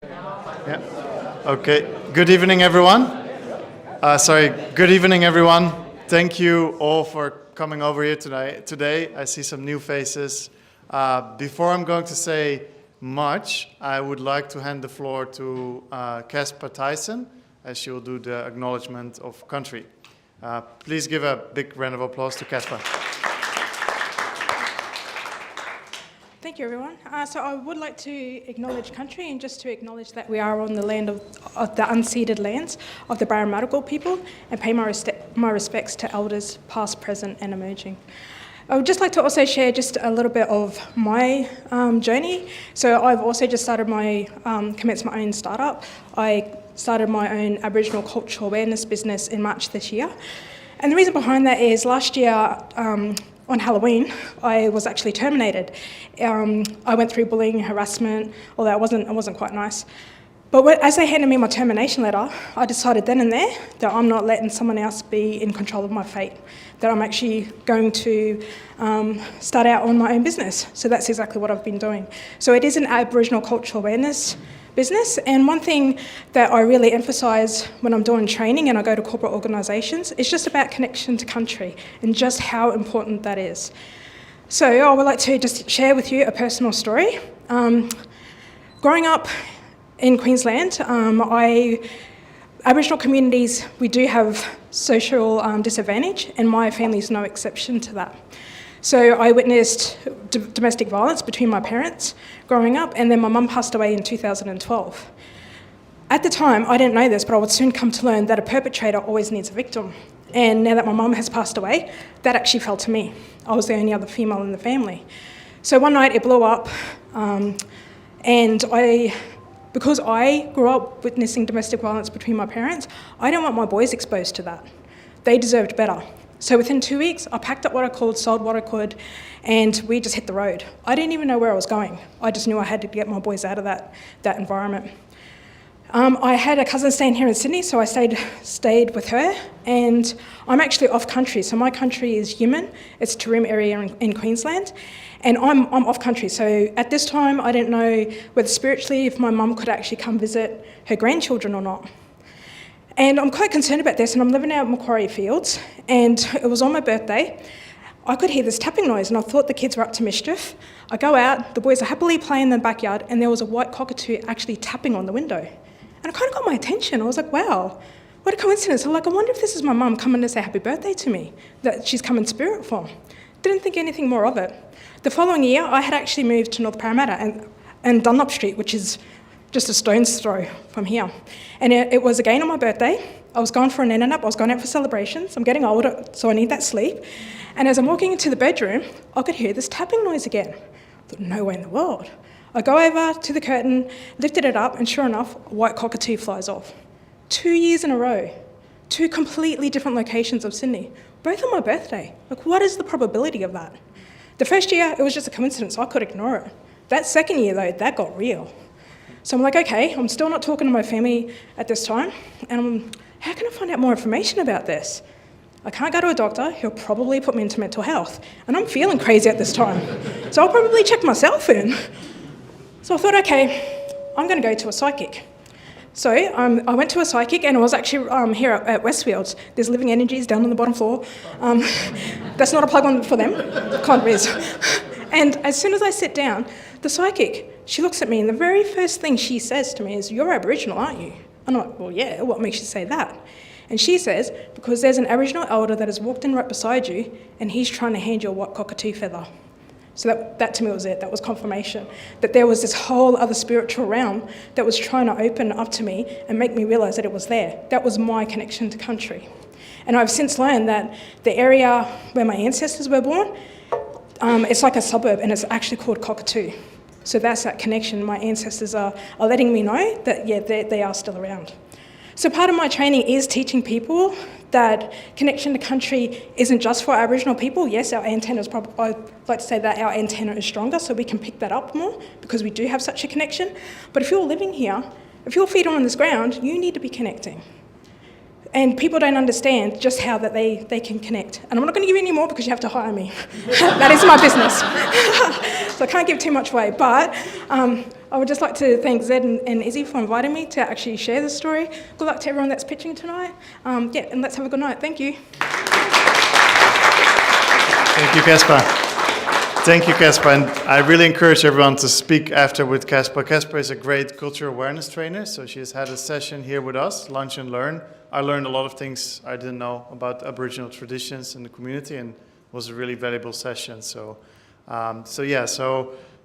Yeah. Okay. Good evening, everyone. Good evening, everyone. Thank you all for coming over here today. I see some new faces. Before I'm going to say much, I would like to hand the floor to Casper Thijssen, as she will do the acknowledgement of country. Please give a big round of applause to Casper. Thank you, everyone. So I would like to acknowledge country and just to acknowledge that we are on the land of the unceded lands of the Barramudigal people and pay my respects to elders past, present and emerging. I would just like to also share just a little bit of my journey. So I've also just started commenced my own startup. I started my own Aboriginal cultural awareness business in March this year. And the reason behind that is last year, on Halloween, I was actually terminated. I went through bullying, harassment, although it wasn't quite nice. But as they handed me my termination letter, I decided then and there that I'm not letting someone else be in control of my fate, that I'm actually going to start out on my own business. So that's exactly what I've been doing. So it is an Aboriginal cultural awareness business, and one thing that I really emphasise when I'm doing training and I go to corporate organisations is just about connection to country and just how important that is. So I would like to just share with you a personal story. Growing up in Queensland, Aboriginal communities, we do have social disadvantage, and my family is no exception to that. So I witnessed domestic violence between my parents growing up, and then my mum passed away in 2012. At the time, I didn't know this, but I would soon come to learn that a perpetrator always needs a victim. And now that my mum has passed away, that actually fell to me. I was the only other female in the family. So one night it blew up, and because I grew up witnessing domestic violence between my parents, I didn't want my boys exposed to that. They deserved better. So within 2 weeks, I packed up what I could, sold what I could, and we just hit the road. I didn't even know where I was going. I just knew I had to get my boys out of that environment. I had a cousin staying here in Sydney, so I stayed with her, and I'm actually off country. So my country is Yiman. It's a Tarim area in Queensland, and I'm off country. So at this time, I didn't know whether spiritually if my mum could actually come visit her grandchildren or not. And I'm quite concerned about this, and I'm living out in Macquarie Fields, and it was on my birthday. I could hear this tapping noise, and I thought the kids were up to mischief. I go out, the boys are happily playing in the backyard, and there was a white cockatoo actually tapping on the window. And it kind of got my attention. I was like, wow, what a coincidence. I wonder if this is my mum coming to say happy birthday to me, that she's come in spirit form. Didn't think anything more of it. The following year, I had actually moved to North Parramatta and Dunlop Street, which is just a stone's throw from here. And it was again on my birthday. I was going for an in-and-up. I was going out for celebrations. I'm getting older, so I need that sleep. And as I'm walking into the bedroom, I could hear this tapping noise again. I thought, no way in the world. I go over to the curtain, lifted it up, and sure enough, a white cockatoo flies off. 2 years in a row, 2 completely different locations of Sydney, both on my birthday. What is the probability of that? The first year, it was just a coincidence, so I could ignore it. That second year, though, that got real. So I'm like, okay, I'm still not talking to my family at this time, and how can I find out more information about this? I can't go to a doctor, he'll probably put me into mental health, and I'm feeling crazy at this time, so I'll probably check myself in. So I thought, okay, I'm going to go to a psychic. So I went to a psychic, and it was actually here at Westfields. There's Living Energies down on the bottom floor. That's not a plug for them, kind of is. And as soon as I sit down, the psychic, she looks at me, and the very first thing she says to me is, you're Aboriginal, aren't you? I'm like, well, yeah, what makes you say that? And she says, because there's an Aboriginal elder that has walked in right beside you, and he's trying to hand you a white cockatoo feather. So that to me was it. That was confirmation that there was this whole other spiritual realm that was trying to open up to me and make me realise that it was there. That was my connection to country. And I've since learned that the area where my ancestors were born, it's like a suburb, and it's actually called Cockatoo. So that's that connection. My ancestors are letting me know that, yeah, they are still around. So part of my training is teaching people that connection to country isn't just for Aboriginal people. Yes, our antenna is probably, I'd like to say that our antenna is stronger, so we can pick that up more because we do have such a connection. But if you're living here, if your feet are on this ground, you need to be connecting. And people don't understand just how that they can connect. And I'm not going to give you any more because you have to hire me. That is my business. so I can't give too much away. But I would just like to thank Zed and Izzy for inviting me to actually share the story. Good luck to everyone that's pitching tonight. And let's have a good night. Thank you. Thank you, Caspar. Thank you, Caspar. And I really encourage everyone to speak after with Caspar. Caspar is a great cultural awareness trainer, so she has had a session here with us, Lunch and Learn. I learned a lot of things I didn't know about Aboriginal traditions in the community, and it was a really valuable session. So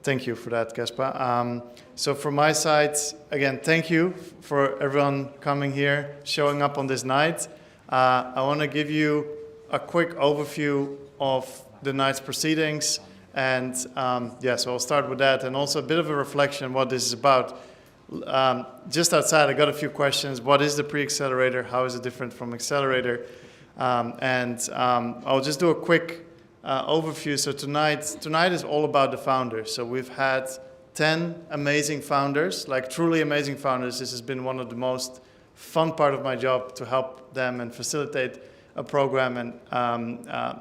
thank you for that, Caspar. So from my side, again, thank you for everyone coming here, showing up on this night. I want to give you a quick overview of the night's proceedings. And so I'll start with that, and also a bit of a reflection on what this is about. Just outside, I got a few questions. What is the Pre-Accelerator? How is it different from Accelerator? I'll just do a quick overview. So tonight is all about the founders. So we've had 10 amazing founders, like truly amazing founders. This has been one of the most fun part of my job, to help them and facilitate a program and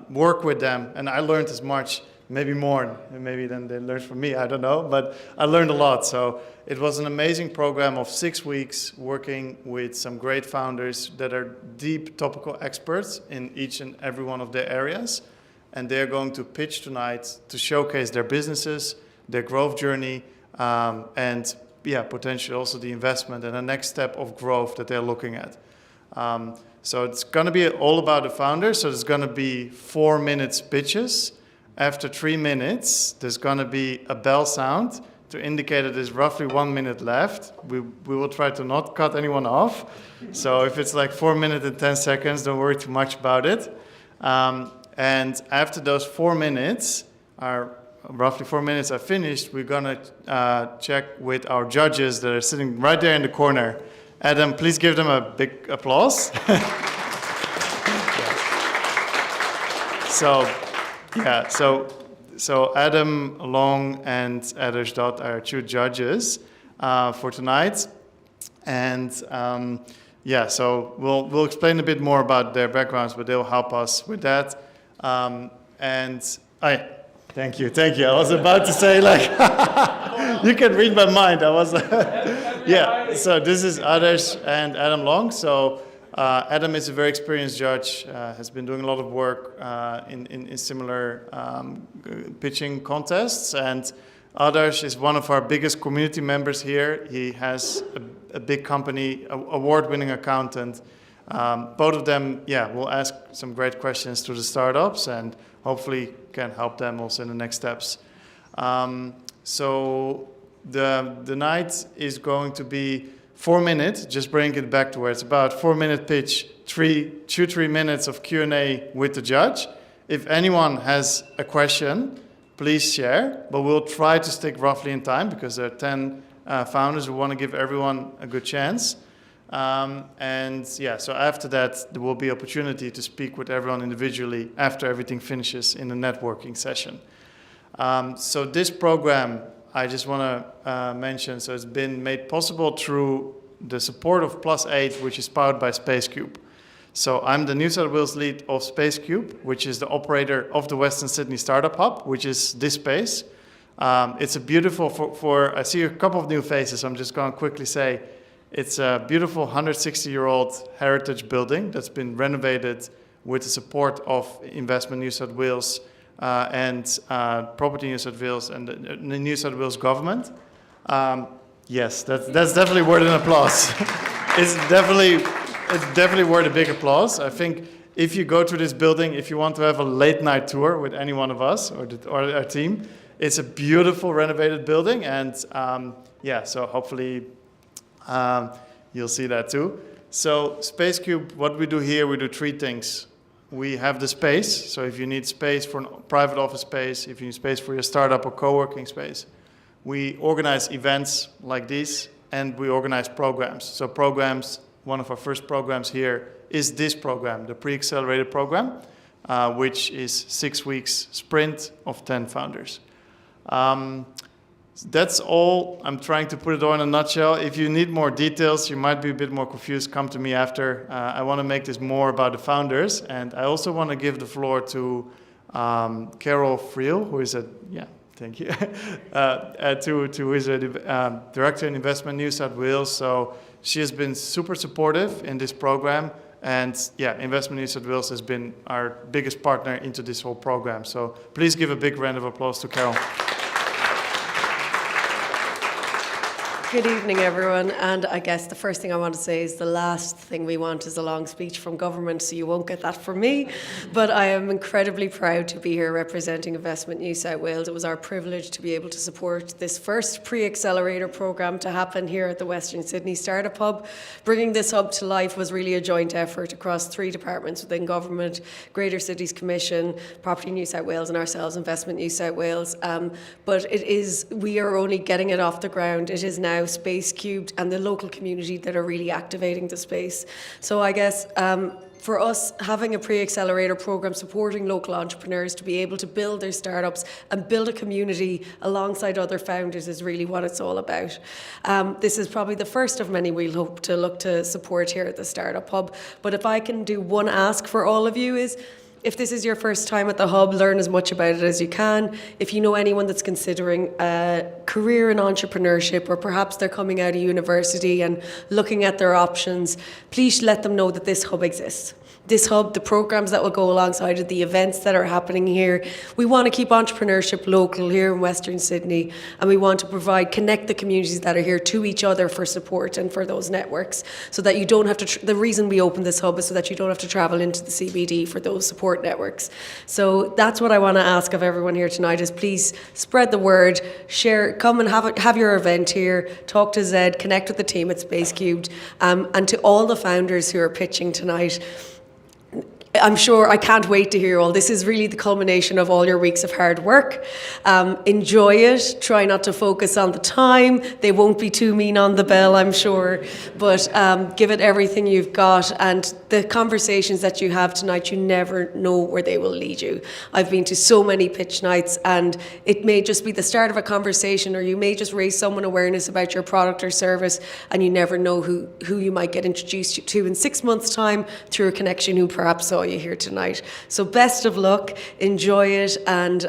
work with them. And I learned as much, maybe more, maybe than they learned from me, I don't know, but I learned a lot. So it was an amazing program of 6 weeks, working with some great founders that are deep topical experts in each and every one of their areas. And they're going to pitch tonight to showcase their businesses, their growth journey, and potentially also the investment and the next step of growth that they're looking at. So it's going to be all about the founders. So there's going to be 4 minutes pitches. After 3 minutes, there's going to be a bell sound to indicate that there's roughly 1 minute left. We will try to not cut anyone off. So if it's like 4 minutes and 10 seconds, don't worry too much about it. And after those 4 minutes, roughly 4 minutes are finished, we're going to check with our judges that are sitting right there in the corner. Adam, please give them a big applause. So Adam Long and Adarsh Dutt are 2 judges for tonight. And so we'll explain a bit more about their backgrounds, but they'll help us with that. Thank you. I was about to say, you can read my mind. So this is Adarsh and Adam Long. So Adam is a very experienced judge, has been doing a lot of work in similar pitching contests. And Adarsh is one of our biggest community members here. He has a big company, award-winning accountant. Both of them, will ask some great questions to the startups and hopefully can help them also in the next steps. So the night is going to be 4 minutes, just bring it back to where it's about 4 minute pitch, 3 minutes of Q&A with the judge. If anyone has a question, please share, but we'll try to stick roughly in time because there are 10 founders who want to give everyone a good chance. So after that, there will be opportunity to speak with everyone individually after everything finishes in the networking session. So this program, I just want to mention, so it's been made possible through the support of +8, which is powered by SpaceCube. So I'm the New South Wales lead of SpaceCube, which is the operator of the Western Sydney Startup Hub, which is this space. It's a beautiful, I see a couple of new faces, so I'm just going to quickly say, it's a beautiful 160-year-old heritage building that's been renovated with the support of Investment New South Wales and Property New South Wales and the New South Wales government. Yes, that's definitely worth an applause. It's definitely worth a big applause. I think if you go to this building, if you want to have a late night tour with any one of us or our team, it's a beautiful renovated building, and so hopefully you'll see that too. So SpaceCube, what we do here, we do 3 things. We have the space, so if you need space for a private office space, if you need space for your startup or co-working space, we organize events like these, and we organize programs. So programs, one of our first programs here is this program, the Pre-Accelerator program, which is 6 weeks sprint of 10 founders. That's all. I'm trying to put it all in a nutshell. If you need more details, you might be a bit more confused, come to me after. I want to make this more about the founders, and I also want to give the floor to Carol Friel, who is thank you, who is a director in Investment New South Wales. So she has been super supportive in this program. And yeah, Investment New South Wales has been our biggest partner into this whole program. So please give a big round of applause to Carol. Good evening, everyone. And I guess the first thing I want to say is the last thing we want is a long speech from government, so you won't get that from me. But I am incredibly proud to be here representing Investment New South Wales. It was our privilege to be able to support this first pre-accelerator programme to happen here at the Western Sydney Startup Hub. Bringing this hub to life was really a joint effort across 3 departments within government, Greater Cities Commission, Property New South Wales and ourselves, Investment New South Wales. But we are only getting it off the ground. It is now Space Cubed and the local community that are really activating the space. So I guess for us, having a pre-accelerator program supporting local entrepreneurs to be able to build their startups and build a community alongside other founders is really what it's all about. This is probably the first of many we'll hope to look to support here at the Startup Hub. But if I can do one ask for all of you is, if this is your first time at the Hub, learn as much about it as you can. If you know anyone that's considering a career in entrepreneurship, or perhaps they're coming out of university and looking at their options, please let them know that this Hub exists. This Hub, the programs that will go alongside it, the events that are happening here. We want to keep entrepreneurship local here in Western Sydney, and we want to connect the communities that are here to each other for support and for those networks, so that you don't have to, the reason we opened this Hub is so that you don't have to travel into the CBD for those support networks. So that's what I want to ask of everyone here tonight is please spread the word, share, come and have your event here, talk to Zed, connect with the team at Space Cubed, and to all the founders who are pitching tonight. I'm sure I can't wait to hear all. This is really the culmination of all your weeks of hard work. Enjoy it. Try not to focus on the time. They won't be too mean on the bell, I'm sure. But give it everything you've got. And the conversations that you have tonight, you never know where they will lead you. I've been to so many pitch nights, and it may just be the start of a conversation, or you may just raise someone awareness about your product or service, and you never know who you might get introduced to in 6 months' time through a connection who perhaps saw you here tonight. So best of luck, enjoy it, and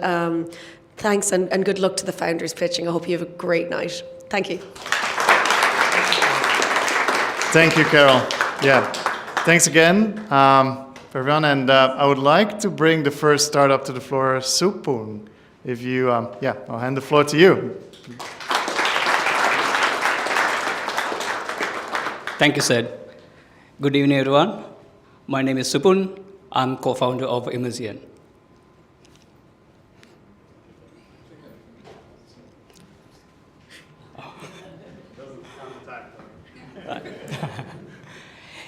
thanks and good luck to the founders pitching. I hope you have a great night. Thank you. Thank you, Carol. Yeah, thanks again for everyone. And I would like to bring the first startup to the floor, Supun. If you, I'll hand the floor to you. Thank you, Sid. Good evening, everyone. My name is Supun. I'm co-founder of Immersion.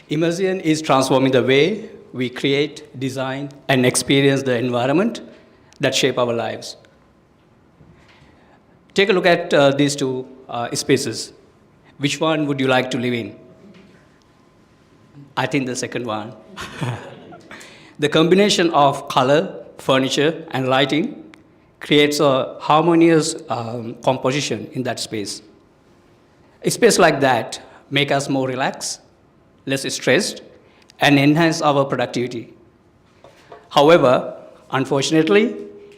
Immersion is transforming the way we create, design, and experience the environment that shape our lives. Take a look at these 2 spaces. Which one would you like to live in? I think the second one. The combination of color, furniture, and lighting creates a harmonious composition in that space. A space like that makes us more relaxed, less stressed, and enhance our productivity. However, unfortunately,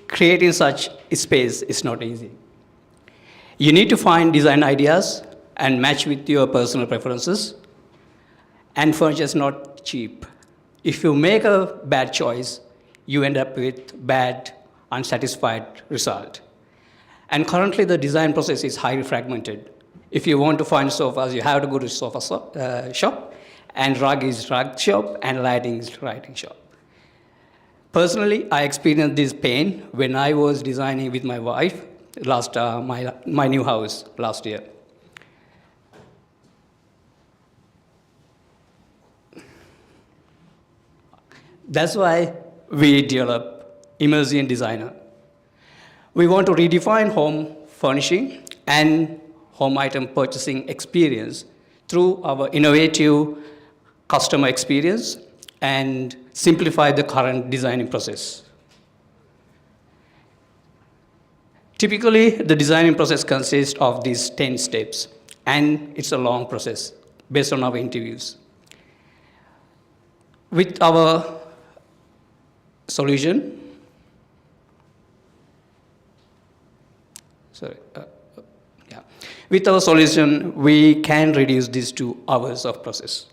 creating such a space is not easy. You need to find design ideas and match with your personal preferences, and furniture is not cheap. If you make a bad choice, you end up with bad, unsatisfied result. And currently, the design process is highly fragmented. If you want to find sofas, you have to go to sofa shop, and rug is rug shop, and lighting is lighting shop. Personally, I experienced this pain when I was designing with my wife my new house last year. That's why we develop Immersion Designer. We want to redefine home furnishing and home item purchasing experience through our innovative customer experience and simplify the current designing process. Typically, the designing process consists of these 10 steps, and it's a long process based on our interviews. With our solution, Sorry. Yeah. With our solution, we can reduce this to hours of process.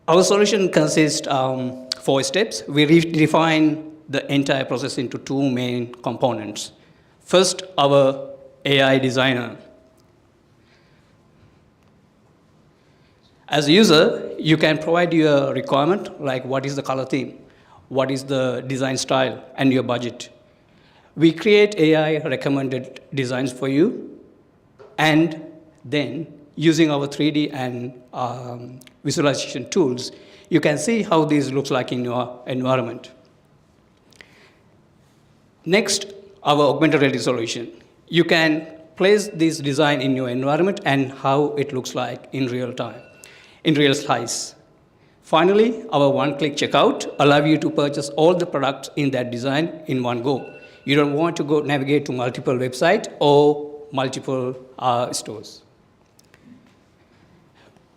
Our solution consists 4 steps. We redefine the entire process into 2 main components. First, our AI designer. As a user, you can provide your requirement, like what is the color theme, what is the design style, and your budget. We create AI recommended designs for you, and then using our 3D and visualization tools, you can see how this looks like in your environment. Next, our augmented reality solution. You can place this design in your environment and how it looks like in real time, in real size. Finally, our one-click checkout allows you to purchase all the products in that design in one go. You don't want to go navigate to multiple websites or multiple stores.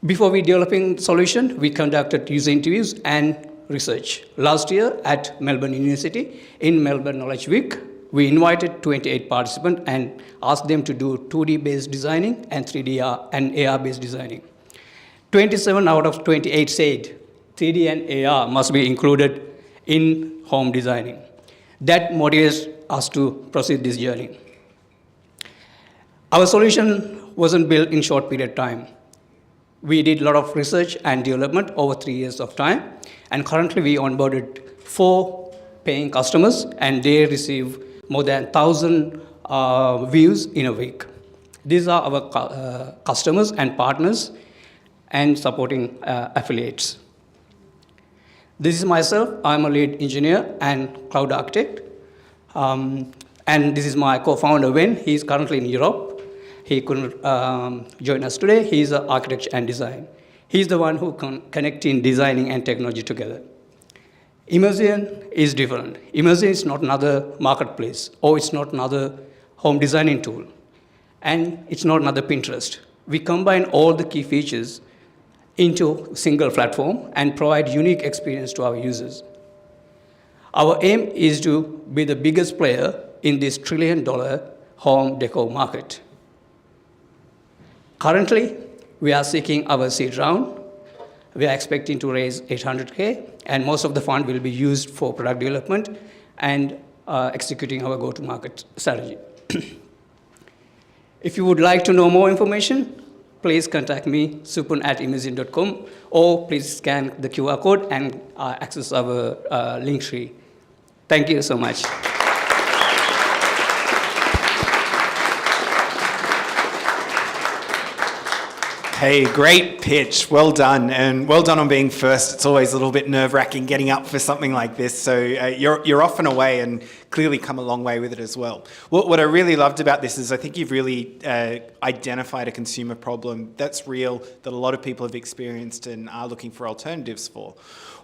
Before we developing solution, we conducted user interviews and research. Last year at Melbourne University, in Melbourne Knowledge Week, we invited 28 participants and asked them to do 2D-based designing and 3D and AR-based designing. 27 out of 28 said 3D and AR must be included in home designing. That motivates us to proceed this journey. Our solution wasn't built in short period of time. We did a lot of research and development over 3 years of time, and currently we onboarded 4 paying customers, and they receive more than 1,000 views in a week. These are our customers and partners and supporting affiliates. This is myself. I'm a lead engineer and cloud architect. And this is my co-founder, Wen. He's currently in Europe. He couldn't join us today. He's an architect and design. He's the one who connecting designing and technology together. Immersion is different. Immersion is not another marketplace, or it's not another home designing tool, and it's not another Pinterest. We combine all the key features into a single platform and provide unique experience to our users. Our aim is to be the biggest player in this $1 trillion home decor market. Currently, we are seeking our seed round. We are expecting to raise $800K, and most of the fund will be used for product development and executing our go-to-market strategy. If you would like to know more information, please contact me, supun@imagine.com, or please scan the QR code and access our link tree. Thank you so much. Hey, great pitch. Well done. And well done on being first. It's always a little bit nerve-wracking getting up for something like this. So you're off and away and clearly come a long way with it as well. What I really loved about this is I think you've really identified a consumer problem that's real, that a lot of people have experienced and are looking for alternatives for.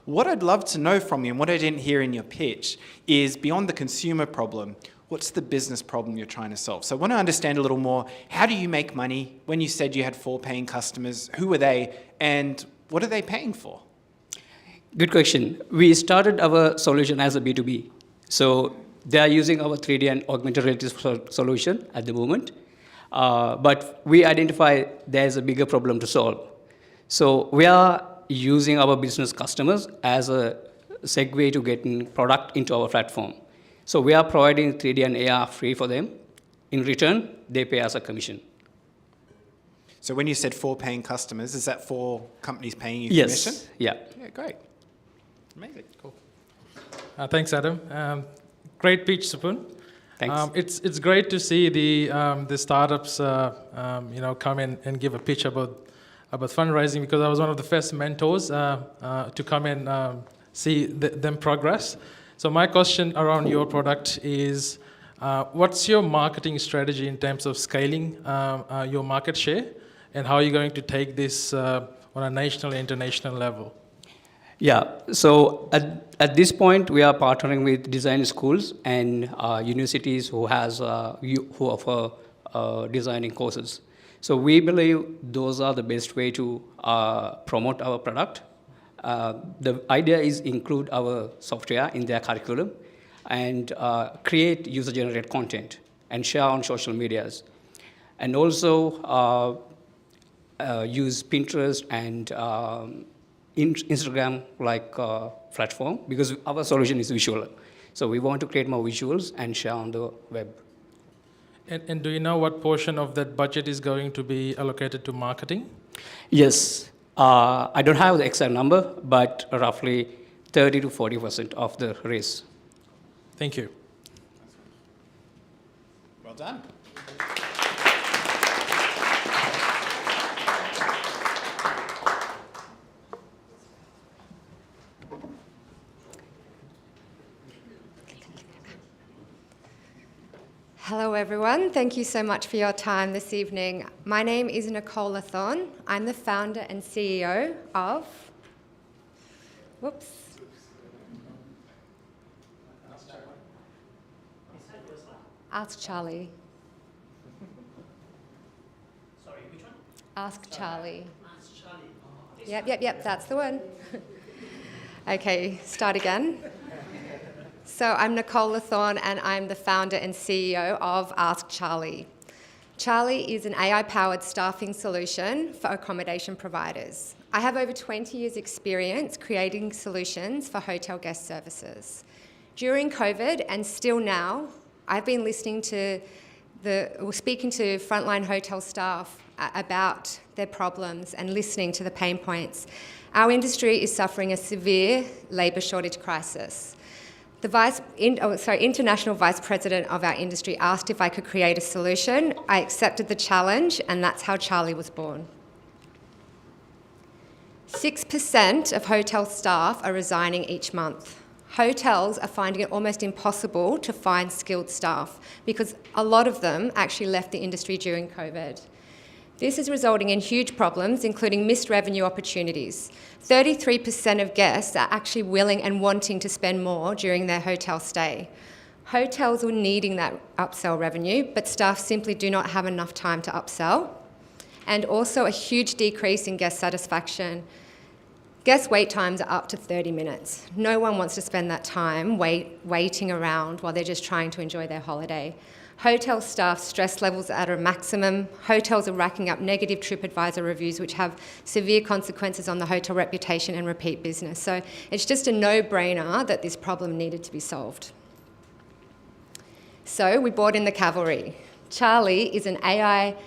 What I'd love to know from you, and what I didn't hear in your pitch, is beyond the consumer problem, what's the business problem you're trying to solve? So I want to understand a little more, how do you make money? When you said you had 4 paying customers, who were they and what are they paying for? Good question. We started our solution as a B2B. So they are using our 3D and augmented reality solution at the moment. But we identify there's a bigger problem to solve. So we are using our business customers as a segue to getting product into our platform. So we are providing 3D and AR free for them. In return, they pay us a commission. So when you said 4 paying customers, is that 4 companies paying you Yes. commission? Yeah. Yeah, great. Amazing. Cool. Thanks, Adam. Great pitch, Supun. Thanks. It's great to see the startups come in and give a pitch about fundraising, because I was one of the first mentors to come and see them progress. So my question around your product is, what's your marketing strategy in terms of scaling your market share, and how are you going to take this on a national, international level? Yeah, so at this point, we are partnering with design schools and universities who offer designing courses. So we believe those are the best way to promote our product. The idea is include our software in their curriculum and create user-generated content and share on social medias. And also use Pinterest and Instagram platform, because our solution is visual. So we want to create more visuals and share on the web. And do you know what portion of that budget is going to be allocated to marketing? Yes, I don't have the exact number, but roughly 30 to 40% of the raise. Thank you. Well done. Hello everyone, thank you so much for your time this evening. My name is Nicole Lathorne. I'm the founder and CEO of, Ask Charlie. Sorry, which one? Ask Charlie. Ask Charlie. Yep, that's the one. Okay, start again. So I'm Nicole Lathorne and I'm the founder and CEO of Ask Charlie. Charlie is an AI-powered staffing solution for accommodation providers. I have over 20 years' experience creating solutions for hotel guest services. During COVID and still now, I've been speaking to frontline hotel staff about their problems and listening to the pain points. Our industry is suffering a severe labour shortage crisis. The international vice president of our industry asked if I could create a solution. I accepted the challenge, and that's how Charlie was born. 6% of hotel staff are resigning each month. Hotels are finding it almost impossible to find skilled staff because a lot of them actually left the industry during COVID. This is resulting in huge problems, including missed revenue opportunities. 33% of guests are actually willing and wanting to spend more during their hotel stay. Hotels are needing that upsell revenue, but staff simply do not have enough time to upsell. And also a huge decrease in guest satisfaction. Guest wait times are up to 30 minutes. No one wants to spend that time waiting around while they're just trying to enjoy their holiday. Hotel staff stress levels are at a maximum. Hotels are racking up negative TripAdvisor reviews, which have severe consequences on the hotel reputation and repeat business. So it's just a no-brainer that this problem needed to be solved. So we brought in the cavalry. Charlie is an AI-powered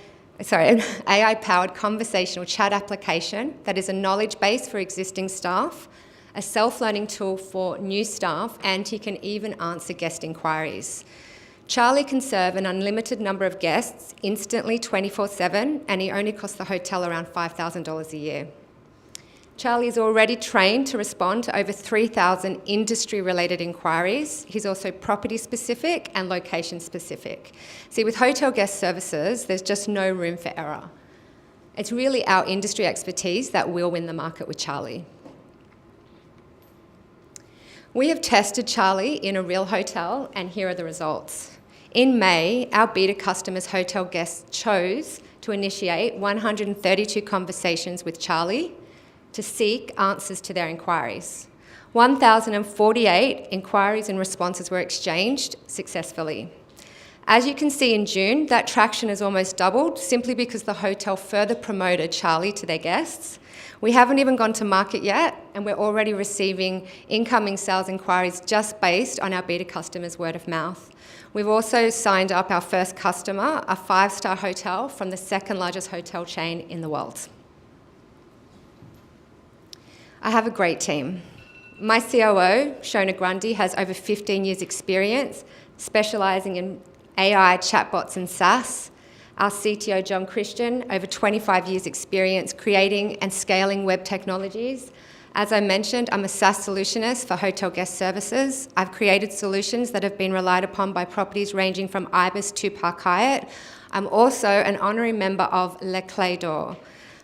conversational chat application that is a knowledge base for existing staff, a self-learning tool for new staff, and he can even answer guest inquiries. Charlie can serve an unlimited number of guests instantly 24/7, and he only costs the hotel around $5,000 a year. Charlie is already trained to respond to over 3,000 industry-related inquiries. He's also property-specific and location-specific. See, with hotel guest services, there's just no room for error. It's really our industry expertise that will win the market with Charlie. We have tested Charlie in a real hotel, and here are the results. In May, our beta customers' hotel guests chose to initiate 132 conversations with Charlie to seek answers to their inquiries. 1,048 inquiries and responses were exchanged successfully. As you can see in June, that traction has almost doubled simply because the hotel further promoted Charlie to their guests. We haven't even gone to market yet, and we're already receiving incoming sales inquiries just based on our beta customers' word of mouth. We've also signed up our first customer, a 5-star hotel from the second largest hotel chain in the world. I have a great team. My COO, Shona Grundy, has over 15 years' experience specialising in AI, chatbots and SaaS. Our CTO, John Christian, over 25 years' experience creating and scaling web technologies. As I mentioned, I'm a SaaS solutionist for hotel guest services. I've created solutions that have been relied upon by properties ranging from Ibis to Park Hyatt. I'm also an honorary member of Le Clé d'Or.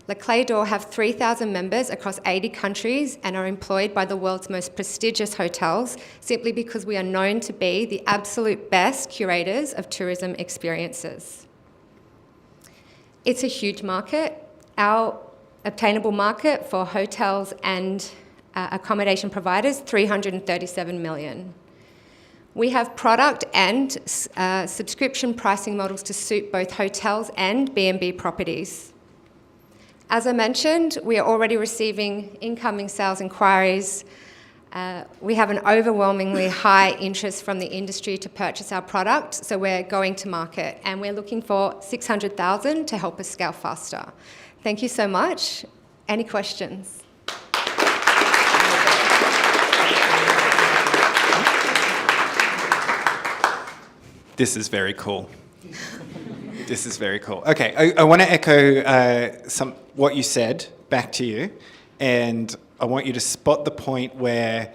Le Clé d'Or have 3,000 members across 80 countries and are employed by the world's most prestigious hotels simply because we are known to be the absolute best curators of tourism experiences. It's a huge market. Our obtainable market for hotels and accommodation providers, 337 million. We have product and subscription pricing models to suit both hotels and B&B properties. As I mentioned, we are already receiving incoming sales inquiries. We have an overwhelmingly high interest from the industry to purchase our product, so we're going to market, and we're looking for 600,000 to help us scale faster. Thank you so much. Any questions? This is very cool. This is very cool. Okay, I want to echo what you said back to you, and I want you to spot the point where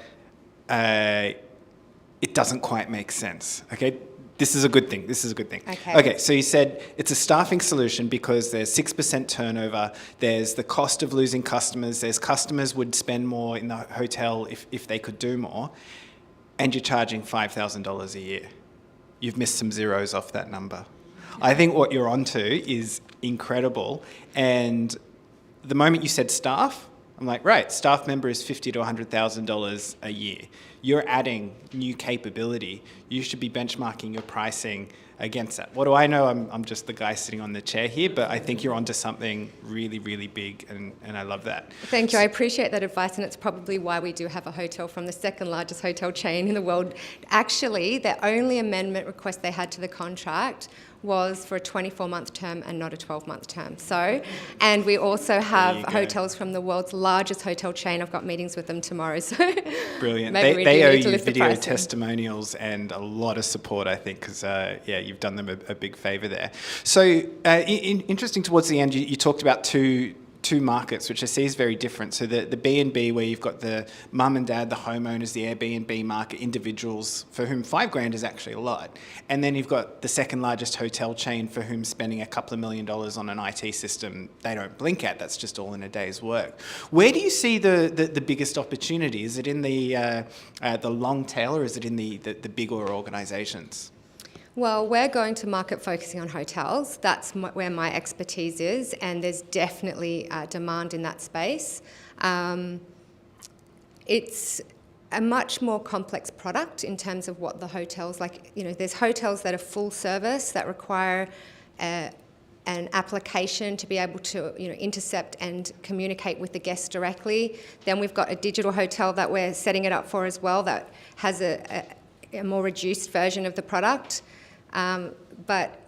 it doesn't quite make sense. Okay, this is a good thing. This is a good thing. Okay, so you said it's a staffing solution because there's 6% turnover. There's the cost of losing customers. There's customers would spend more in the hotel if they could do more, and you're charging $5,000 a year. You've missed some zeros off that number. I think what you're onto is incredible. And the moment you said staff, I'm like, right, staff member is $50,000 to $100,000 a year. You're adding new capability. You should be benchmarking your pricing against that. What do I know? I'm just the guy sitting on the chair here, but I think you're onto something really, really big, and I love that. Thank you. I appreciate that advice, and it's probably why we do have a hotel from the second largest hotel chain in the world. Actually, the only amendment request they had to the contract was for a 24-month term and not a 12-month term. So, and we also have hotels from the world's largest hotel chain. I've got meetings with them tomorrow. So brilliant. Maybe They owe need to you lift the video pricing. testimonials and a lot of support, I think, because you've done them a big favour there. So interesting. Towards the end, you talked about two markets, which I see is very different. So the B&B, where you've got the mum and dad, the homeowners, the Airbnb market, individuals for whom $5,000 is actually a lot. And then you've got the second largest hotel chain for whom spending a couple of $1 million on an IT system, they don't blink at. That's just all in a day's work. Where do you see the biggest opportunity? Is it in the long tail, or is it in the bigger organisations? Well, we're going to market focusing on hotels. That's where my expertise is, and there's definitely demand in that space. It's a much more complex product in terms of what the hotels, like, there's hotels that are full service that require an application to be able to intercept and communicate with the guests directly. Then we've got a digital hotel that we're setting it up for as well that has a more reduced version of the product. But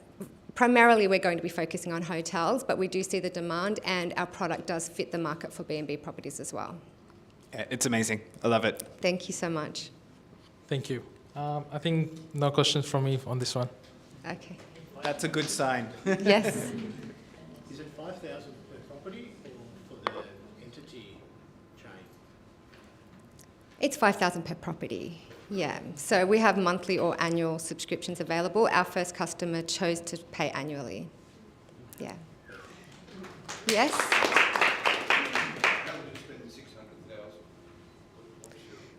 primarily we're going to be focusing on hotels, but we do see the demand, and our product does fit the market for B&B properties as well. Yeah, it's amazing. I love it. Thank you so much. Thank you. I think no questions from me on this one. Okay. That's a good sign. Yes. Is it 5,000 per property or for the entity chain? It's 5,000 per property. Yeah, so we have monthly or annual subscriptions available. Our first customer chose to pay annually. Yeah. Yes?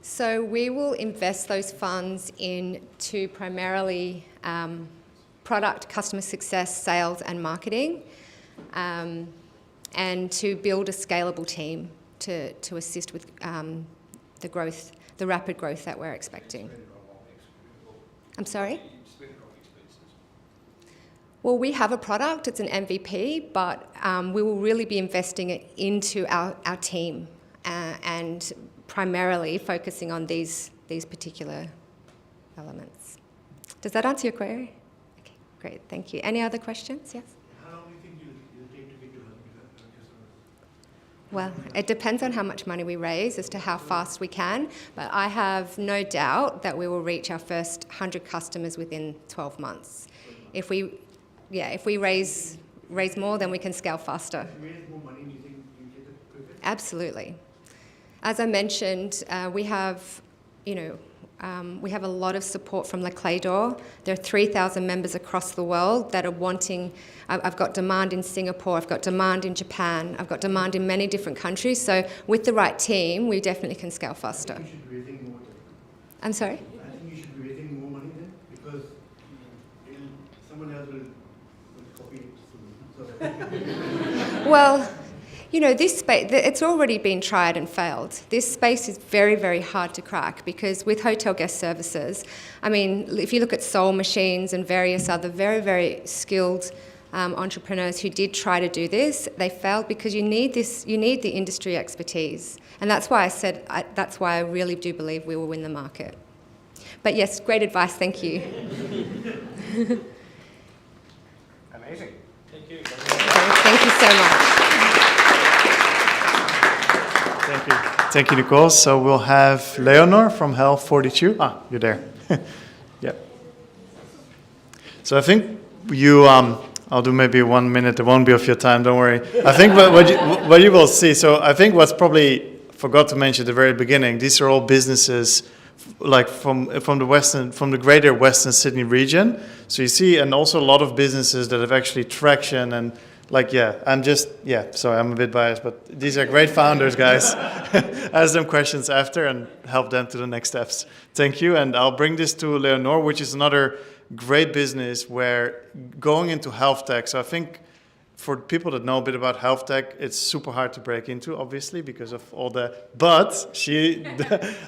So we will invest those funds into primarily product, customer success, sales and marketing, and to build a scalable team to assist with the growth, the rapid growth that we're expecting. I'm sorry? Well, we have a product, it's an MVP, but we will really be investing it into our team and primarily focusing on these particular elements. Does that answer your query? Okay, great, thank you. Any other questions? Yes? How long do you think you'll take to get to 100 customers? Well, it depends on how much money we raise as to how fast we can, but I have no doubt that we will reach our first 100 customers within 12 months. If we raise more, then we can scale faster. If you raise more money, do you think you get it quicker? Absolutely. As I mentioned, we have a lot of support from Le Clé d'Or. There are 3,000 members across the world that are wanting. I've got demand in Singapore, I've got demand in Japan, I've got demand in many different countries. So with the right team, we definitely can scale faster. I think you should be raising more then. I'm sorry? I think you should be raising more money then, because someone else will copy it soon. So Well, this space, it's already been tried and failed. This space is very, very hard to crack because with hotel guest services, if you look at Soul Machines and various other very, very skilled entrepreneurs who did try to do this, they failed because you need the industry expertise. And that's why that's why I really do believe we will win the market. But yes, great advice, thank you. Amazing. Thank you. Thank you so much. Thank you. Thank you, Nicole. So we'll have Leonor from Health 42. You're there. Yeah. So I think you, I'll do maybe 1 minute. It won't be of your time, don't worry. I think what you will see, so I think what's probably forgot to mention at the very beginning, these are all businesses like from the greater Western Sydney region. So you see, and also a lot of businesses that have actually traction and sorry, I'm a bit biased, but these are great founders, guys. Ask them questions after and help them to the next steps. Thank you, and I'll bring this to Leonor, which is another great business where going into health tech. So I think for people that know a bit about health tech, it's super hard to break into, obviously, because of all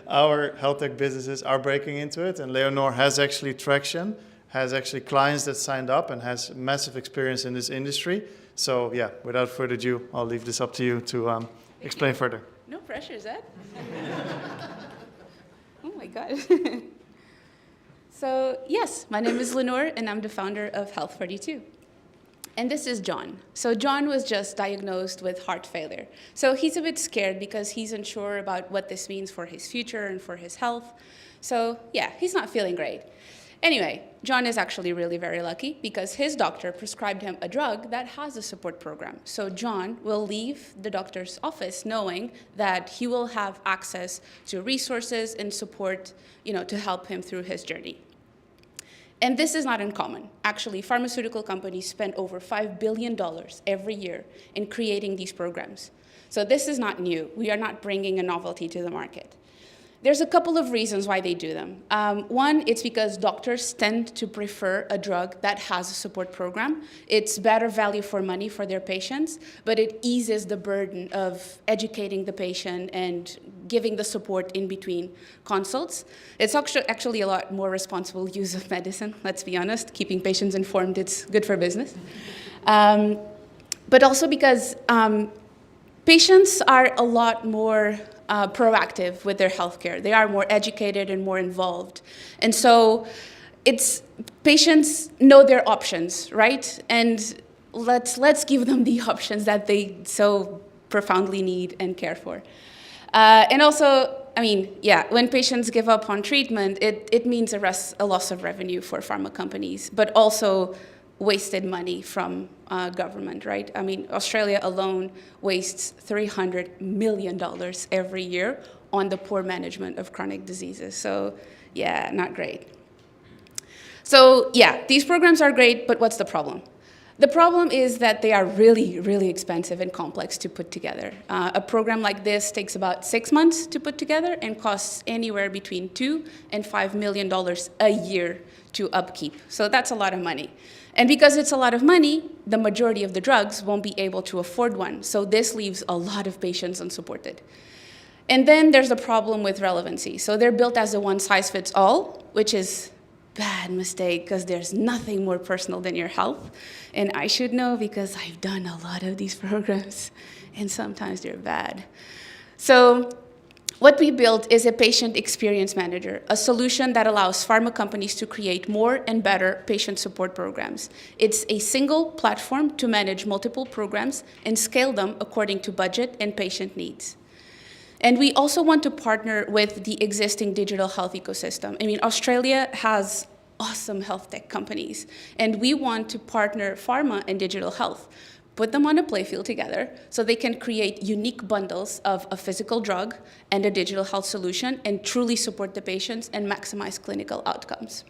our health tech businesses are breaking into it, and Leonor has actually traction, has actually clients that signed up and has massive experience in this industry. So yeah, without further ado, I'll leave this up to you to explain further. No pressure, Zed. Oh my God. So yes, my name is Lenore, and I'm the founder of Health 42. And this is John. So John was just diagnosed with heart failure. So he's a bit scared because he's unsure about what this means for his future and for his health. So yeah, he's not feeling great. Anyway, John is actually really very lucky because his doctor prescribed him a drug that has a support program. So John will leave the doctor's office knowing that he will have access to resources and support, to help him through his journey. And this is not uncommon. Actually, pharmaceutical companies spend over $5 billion every year in creating these programs. So this is not new. We are not bringing a novelty to the market. There's a couple of reasons why they do them. One, it's because doctors tend to prefer a drug that has a support program. It's better value for money for their patients, but it eases the burden of educating the patient and giving the support in between consults. It's actually a lot more responsible use of medicine, let's be honest. Keeping patients informed, it's good for business. But also because patients are a lot more proactive with their healthcare. They are more educated and more involved. And so patients know their options, right? And let's give them the options that they so profoundly need and care for. And also, when patients give up on treatment, it means a loss of revenue for pharma companies, but also wasted money from government, right? Australia alone wastes $300 million every year on the poor management of chronic diseases. So yeah, not great. So yeah, these programs are great, but what's the problem? The problem is that they are really, really expensive and complex to put together. A program like this takes about 6 months to put together and costs anywhere between $2 and $5 million a year to upkeep. So that's a lot of money. And because it's a lot of money, the majority of the drugs won't be able to afford one. So this leaves a lot of patients unsupported. And then there's the problem with relevancy. So they're built as a one-size-fits-all, which is bad mistake because there's nothing more personal than your health. And I should know because I've done a lot of these programs, and sometimes they're bad. So what we built is a patient experience manager, a solution that allows pharma companies to create more and better patient support programs. It's a single platform to manage multiple programs and scale them according to budget and patient needs. And we also want to partner with the existing digital health ecosystem. Australia has awesome health tech companies, and we want to partner pharma and digital health, put them on a playfield together so they can create unique bundles of a physical drug and a digital health solution and truly support the patients and maximize clinical outcomes.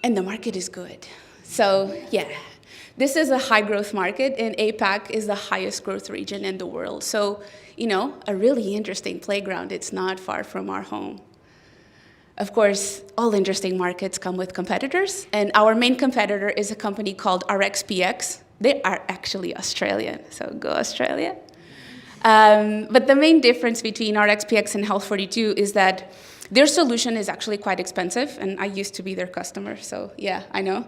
And the market is good. So yeah, this is a high growth market, and APAC is the highest growth region in the world. So, a really interesting playground. It's not far from our home. Of course, all interesting markets come with competitors, and our main competitor is a company called RxPX. They are actually Australian, so go Australia. But the main difference between RxPX and Health42 is that their solution is actually quite expensive, and I used to be their customer, so yeah, I know.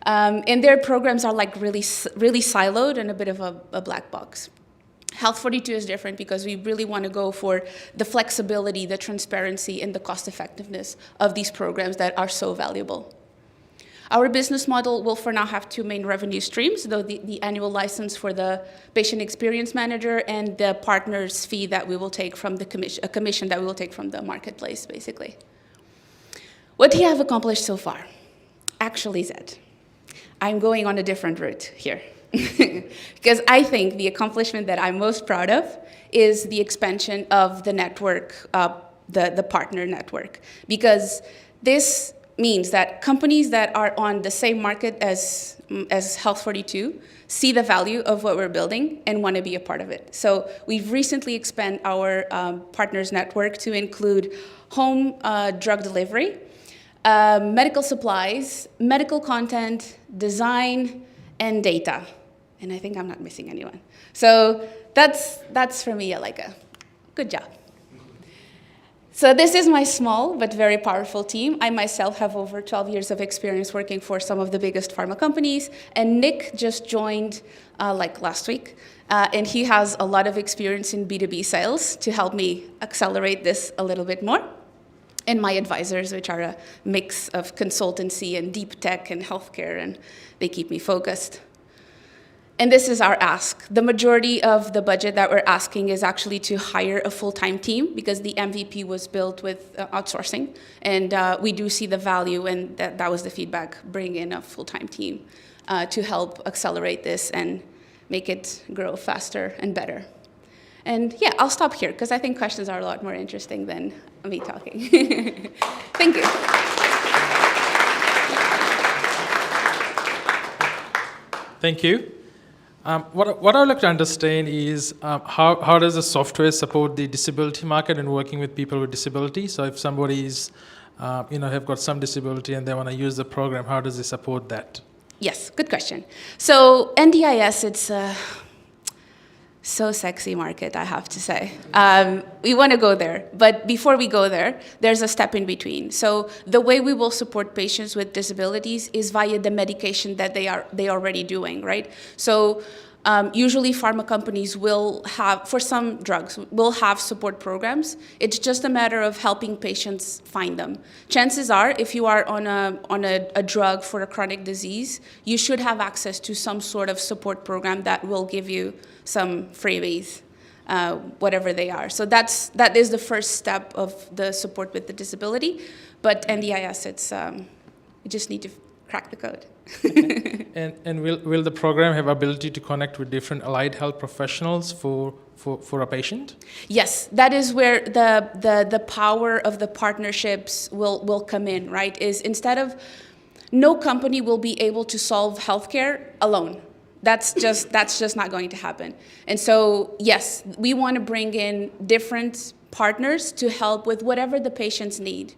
And their programs are like really siloed and a bit of a black box. Health42 is different because we really want to go for the flexibility, the transparency, and the cost effectiveness of these programs that are so valuable. Our business model will for now have two main revenue streams, though the annual license for the patient experience manager and the partner's fee that we will take from the commission that we will take from the marketplace, basically. What we have accomplished so far? Actually, Zed, I'm going on a different route here. Because I think the accomplishment that I'm most proud of is the expansion of the network, the partner network. Because this means that companies that are on the same market as Health42 see the value of what we're building and want to be a part of it. So we've recently expanded our partners network to include home drug delivery, medical supplies, medical content, design, and data. And I think I'm not missing anyone. So that's for me like a good job. So this is my small but very powerful team. I myself have over 12 years of experience working for some of the biggest pharma companies, and Nick just joined like last week, and he has a lot of experience in B2B sales to help me accelerate this a little bit more. And my advisors, which are a mix of consultancy and deep tech and healthcare, and they keep me focused. And this is our ask. The majority of the budget that we're asking is actually to hire a full-time team because the MVP was built with outsourcing. And we do see the value, and that was the feedback, bring in a full-time team to help accelerate this and make it grow faster and better. And yeah, I'll stop here because I think questions are a lot more interesting than me talking. Thank you. Thank you. What I would like to understand is how does the software support the disability market and working with people with disability? So if somebody is, have got some disability and they want to use the program, how does it support that? Yes, good question. So NDIS, it's a so sexy market, I have to say. We want to go there, but before we go there, there's a step in between. So the way we will support patients with disabilities is via the medication that they already doing, right? So usually pharma companies will have, for some drugs, will have support programs. It's just a matter of helping patients find them. Chances are, if you are on a drug for a chronic disease, you should have access to some sort of support program that will give you some freebies, whatever they are. So that is the first step of the support with the disability. But NDIS, you just need to crack the code. And will the program have ability to connect with different allied health professionals for a patient? Yes, that is where the power of the partnerships will come in, right? Is instead of, no company will be able to solve healthcare alone. That's just not going to happen. And so, yes, we want to bring in different partners to help with whatever the patients need.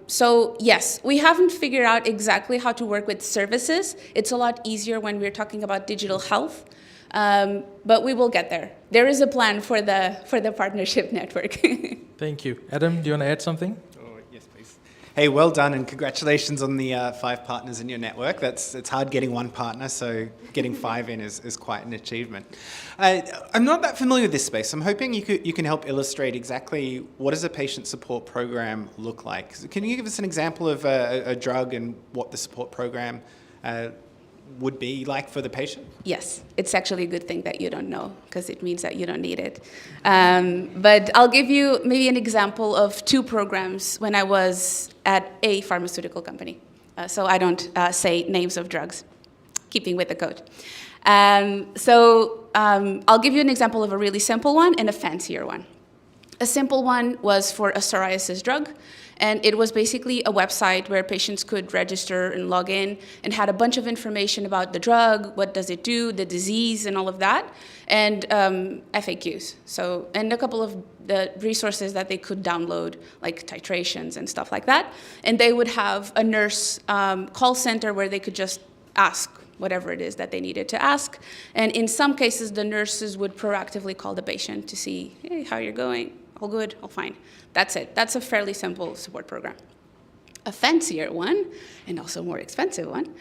So yes, we haven't figured out exactly how to work with services. It's a lot easier when we're talking about digital health, but we will get there. There is a plan for the partnership network. Thank you. Adam, do you want to add something? Oh, yes, please. Hey, well done, and congratulations on the 5 partners in your network. It's hard getting 1 partner, so getting 5 in is quite an achievement. I'm not that familiar with this space. I'm hoping you can help illustrate exactly what does a patient support program look like. Can you give us an example of a drug and what the support program would be like for the patient? Yes, it's actually a good thing that you don't know, because it means that you don't need it. But I'll give you maybe an example of 2 programs when I was at a pharmaceutical company. So I don't say names of drugs, keeping with the code. I'll give you an example of a really simple one and a fancier one. A simple one was for a psoriasis drug, and it was basically a website where patients could register and log in and had a bunch of information about the drug, what does it do, the disease, and all of that, and FAQs. So, and a couple of the resources that they could download, like titrations and stuff like that. And they would have a nurse call center where they could just ask whatever it is that they needed to ask. And in some cases, the nurses would proactively call the patient to see, hey, how you're going? All good, all fine. That's it. That's a fairly simple support program. A fancier one, and also more expensive one,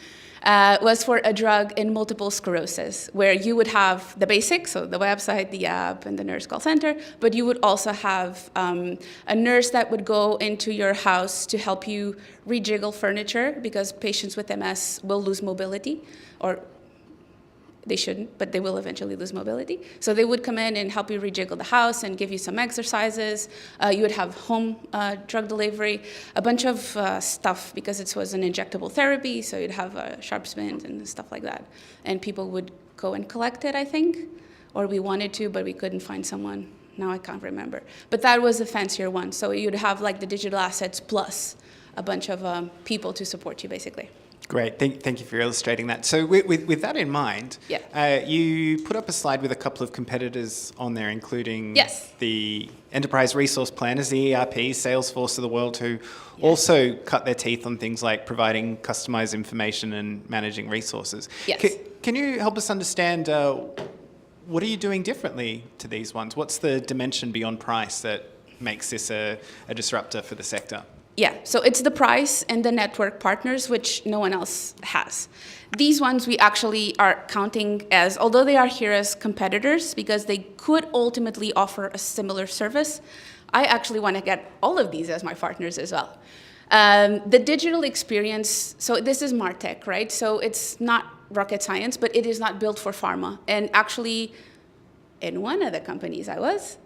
was for a drug in multiple sclerosis, where you would have the basics, so the website, the app, and the nurse call center, but you would also have a nurse that would go into your house to help you rejiggle furniture, because patients with MS will lose mobility, or they shouldn't, but they will eventually lose mobility. So they would come in and help you rejiggle the house and give you some exercises. You would have home drug delivery, a bunch of stuff, because it was an injectable therapy, so you'd have sharp spins and stuff like that. And people would go and collect it, I think, or we wanted to, but we couldn't find someone. Now I can't remember. But that was a fancier one. So you'd have like the digital assets plus a bunch of people to support you, basically. Great, thank you for illustrating that. So with that in mind, you put up a slide with a couple of competitors on there, including the Enterprise Resource Planners, the ERP, Salesforce of the world, who also cut their teeth on things like providing customized information and managing resources. Yes. Can you help us understand what are you doing differently to these ones? What's the dimension beyond price that makes this a disruptor for the sector? Yeah, so it's the price and the network partners, which no one else has. These ones we actually are counting as, although they are here as competitors, because they could ultimately offer a similar service, I actually want to get all of these as my partners as well. The digital experience, so this is MarTech, right? So it's not rocket science, but it is not built for pharma. And actually, in one of the companies I was,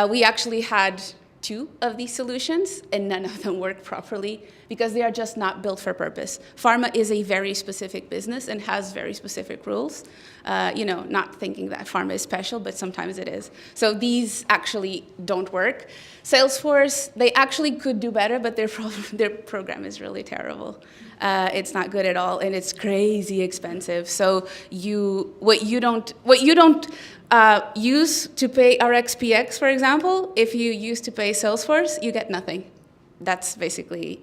we actually had 2 of these solutions, and none of them work properly because they are just not built for purpose. Pharma is a very specific business and has very specific rules. Not thinking that pharma is special, but sometimes it is. So these actually don't work. Salesforce, they actually could do better, but their program is really terrible. It's not good at all, and it's crazy expensive. So what you don't use to pay RxPX, for example, if you use to pay Salesforce, you get nothing. That's basically,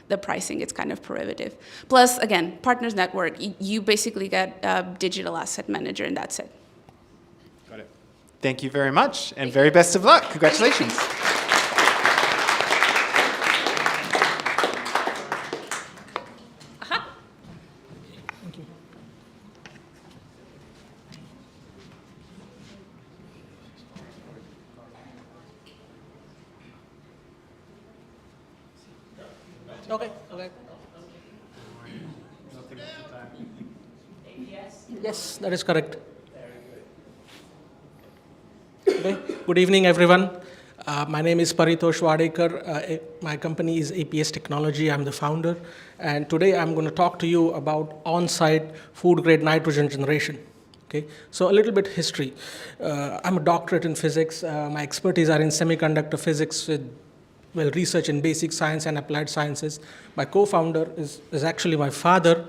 the pricing, it's kind of prohibitive. Plus, again, partners network, you basically get a digital asset manager, and that's it. Got it. Thank you very much, and very best of luck. Congratulations. Okay. Yes, that is correct. Okay. Good evening, everyone. My name is Paritosh Wadekar. My company is APS Technology. I'm the founder. And today I'm going to talk to you about on-site food-grade nitrogen generation. Okay. So a little bit history. I'm a doctorate in physics. My expertise are in semiconductor physics with research in basic science and applied sciences. My co-founder is actually my father,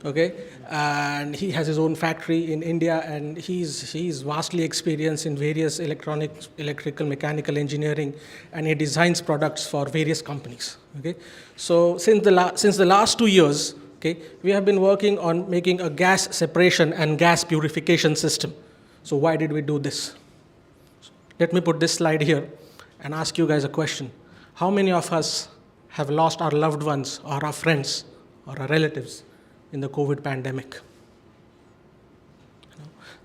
okay? And he has his own factory in India, and he's vastly experienced in various electrical, mechanical engineering, and he designs products for various companies, okay? So since the last 2 years, okay, we have been working on making a gas separation and gas purification system. So why did we do this? Let me put this slide here and ask you guys a question. How many of us have lost our loved ones or our friends or our relatives in the COVID pandemic?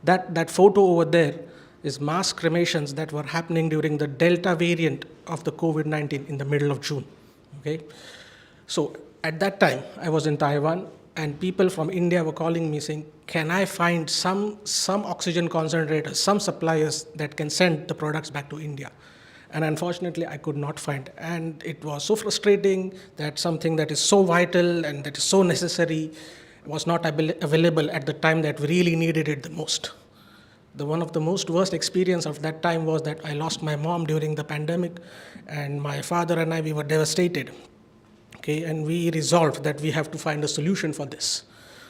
That photo over there is mass cremations that were happening during the Delta variant of the COVID-19 in the middle of June. Okay? So at that time, I was in Taiwan, and people from India were calling me saying, can I find some oxygen concentrators, some suppliers that can send the products back to India? And unfortunately, I could not find. And it was so frustrating that something that is so vital and that is so necessary was not available at the time that we really needed it the most. One of the most worst experience of that time was that I lost my mom during the pandemic, and my father and we were devastated. Okay, and we resolved that we have to find a solution for this.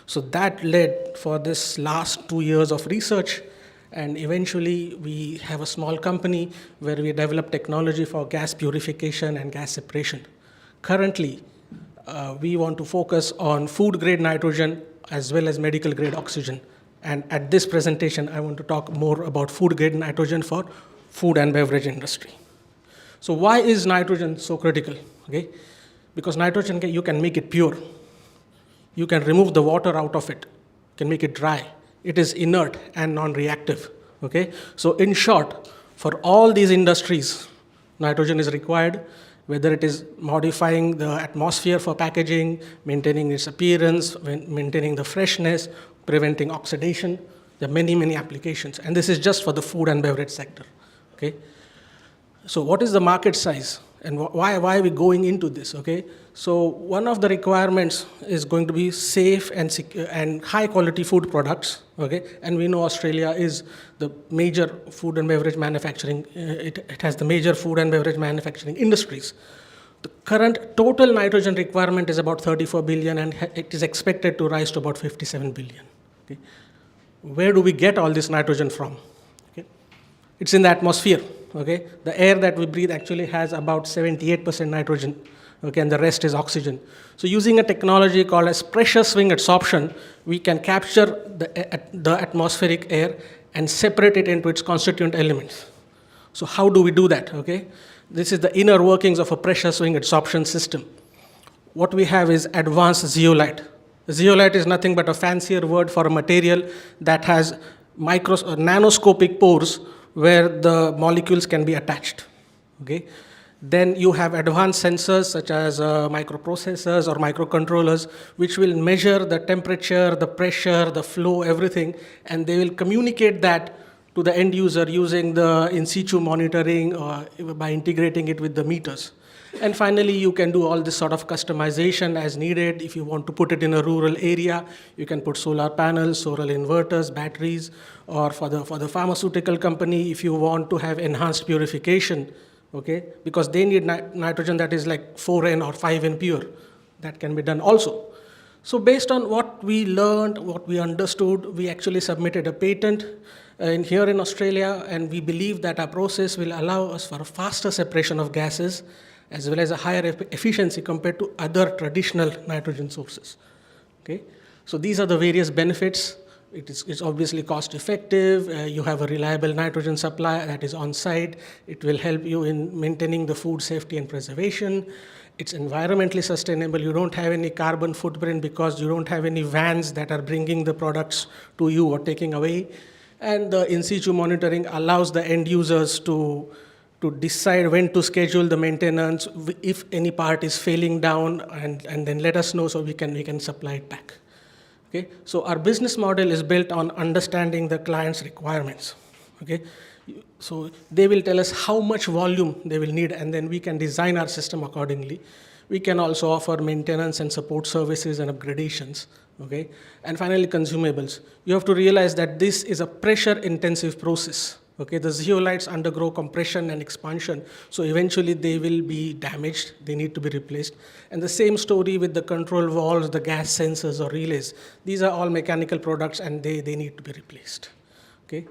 So that led for this last 2 years of research. And eventually, we have a small company where we develop technology for gas purification and gas separation. Currently, we want to focus on food-grade nitrogen as well as medical grade oxygen. And at this presentation, I want to talk more about food grade nitrogen for food and beverage industry. So why is nitrogen so critical? Okay? Because nitrogen, you can make it pure. You can remove the water out of it, can make it dry. It is inert and non-reactive. Okay? So in short, for all these industries, nitrogen is required, whether it is modifying the atmosphere for packaging, maintaining its appearance, maintaining the freshness, preventing oxidation. There are many, many applications. And this is just for the food and beverage sector. Okay? So what is the market size? And why are we going into this? Okay? So one of the requirements is going to be safe and high quality food products. Okay? And we know Australia is the major food and beverage manufacturing. It has the major food and beverage manufacturing industries. The current total nitrogen requirement is about 34 billion, and it is expected to rise to about 57 billion. Okay? Where do we get all this nitrogen from? Okay? It's in the atmosphere. Okay? The air that we breathe actually has about 78% nitrogen, okay, and the rest is oxygen. So using a technology called as pressure swing adsorption, we can capture the atmospheric air and separate it into its constituent elements. So how do we do that? Okay? This is the inner workings of a pressure swing adsorption system. What we have is advanced zeolite. Zeolite is nothing but a fancier word for a material that has nanoscopic pores where the molecules can be attached. Okay? Then you have advanced sensors such as microprocessors or microcontrollers, which will measure the temperature, the pressure, the flow, everything, and they will communicate that to the end user using the in situ monitoring or by integrating it with the meters. And finally, you can do all this sort of customization as needed. If you want to put it in a rural area, you can put solar panels, solar inverters, batteries, or for the pharmaceutical company, if you want to have enhanced purification, okay, because they need nitrogen that is like 4N or 5N pure. That can be done also. So based on what we learned, what we understood, we actually submitted a patent here in Australia, and we believe that our process will allow us for a faster separation of gases as well as a higher efficiency compared to other traditional nitrogen sources. Okay? So these are the various benefits. It's obviously cost effective. You have a reliable nitrogen supply that is on site. It will help you in maintaining the food safety and preservation. It's environmentally sustainable. You don't have any carbon footprint because you don't have any vans that are bringing the products to you or taking away. And the in situ monitoring allows the end users to decide when to schedule the maintenance, if any part is failing down, and then let us know so we can supply it back. Okay? So our business model is built on understanding the client's requirements. Okay? So they will tell us how much volume they will need, and then we can design our system accordingly. We can also offer maintenance and support services and upgradations. Okay? And finally, consumables. You have to realize that this is a pressure-intensive process. Okay? The zeolites undergo compression and expansion, so eventually they will be damaged. They need to be replaced. And the same story with the control valves, the gas sensors or relays. These are all mechanical products, and they need to be replaced. Okay?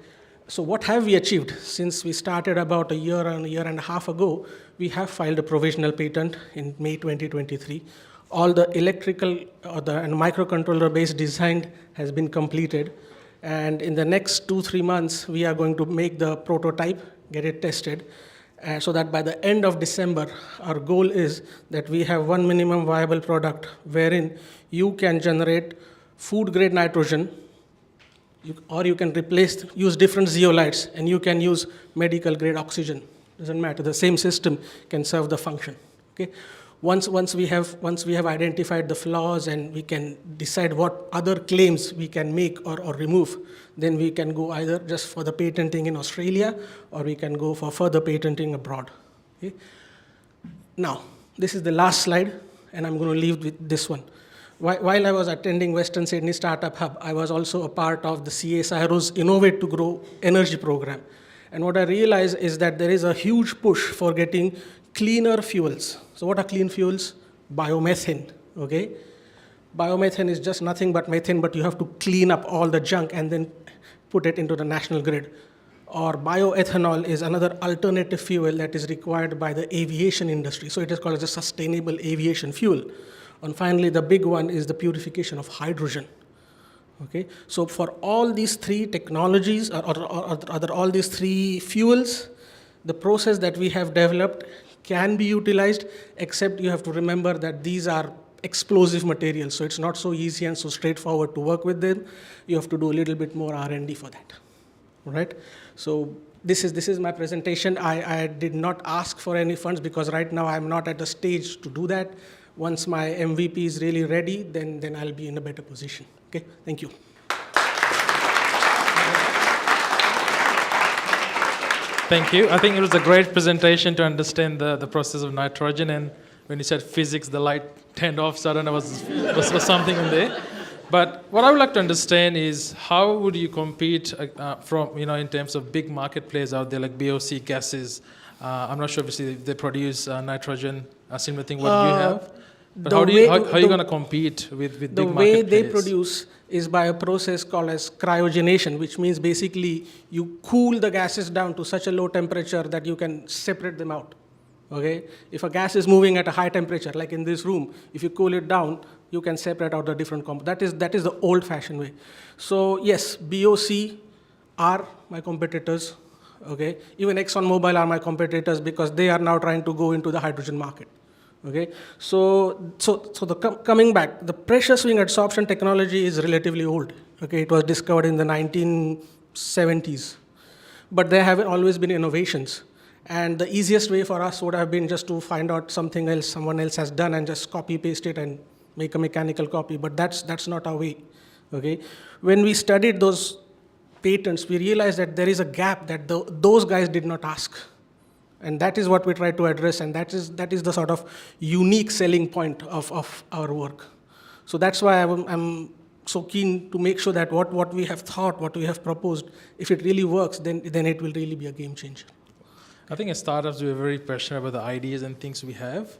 So what have we achieved? Since we started about a year and a half ago, we have filed a provisional patent in May 2023. All the electrical and microcontroller-based design has been completed. And in the next 2-3 months, we are going to make the prototype, get it tested, so that by the end of December, our goal is that we have one minimum viable product wherein you can generate food-grade nitrogen, or you can use different zeolites, and you can use medical-grade oxygen. Doesn't matter. The same system can serve the function. Okay? Once we have identified the flaws and we can decide what other claims we can make or remove, then we can go either just for the patenting in Australia, or we can go for further patenting abroad. Okay? Now, this is the last slide, and I'm going to leave with this one. While I was attending Western Sydney Startup Hub, I was also a part of the CSIRO's Innovate to Grow energy program. And what I realized is that there is a huge push for getting cleaner fuels. So what are clean fuels? Biomethane, okay? Biomethane is just nothing but methane, but you have to clean up all the junk and then put it into the national grid. Or bioethanol is another alternative fuel that is required by the aviation industry. So it is called as a sustainable aviation fuel. And finally, the big one is the purification of hydrogen. Okay, so for all these three technologies or all these three fuels, the process that we have developed can be utilized, except you have to remember that these are explosive materials, so it's not so easy and so straightforward to work with them. You have to do a little bit more R&D for that. All right, so this is my presentation. I did not ask for any funds because right now I'm not at the stage to do that. Once my MVP is really ready, then I'll be in a better position. Okay, thank you. Thank you. I think it was a great presentation to understand the process of nitrogen. And when you said physics, the light turned off, so I don't know was something in there. But what I would like to understand is how would you compete from, in terms of big market players out there like BOC gases? I'm not sure obviously they produce nitrogen, a similar thing what you have. But how are you going to compete with big market players? The way they produce is by a process called as cryogenation, which means basically you cool the gases down to such a low temperature that you can separate them out. Okay? If a gas is moving at a high temperature, like in this room, if you cool it down, you can separate out the different components. That is the old-fashioned way. So yes, BOC are my competitors. Okay? Even ExxonMobil are my competitors because they are now trying to go into the hydrogen market. Okay, coming back, the pressure swing adsorption technology is relatively old. Okay, it was discovered in the 1970s, but there have always been innovations. And the easiest way for us would have been just to find out something else someone else has done and just copy paste it and make a mechanical copy. But that's not our way. Okay, when we studied those patents, we realized that there is a gap that those guys did not ask. And that is what we try to address, and that is the sort of unique selling point of our work. So that's why I'm so keen to make sure that what we have thought, what we have proposed, if it really works, then it will really be a game changer. I think as startups, we're very passionate about the ideas and things we have.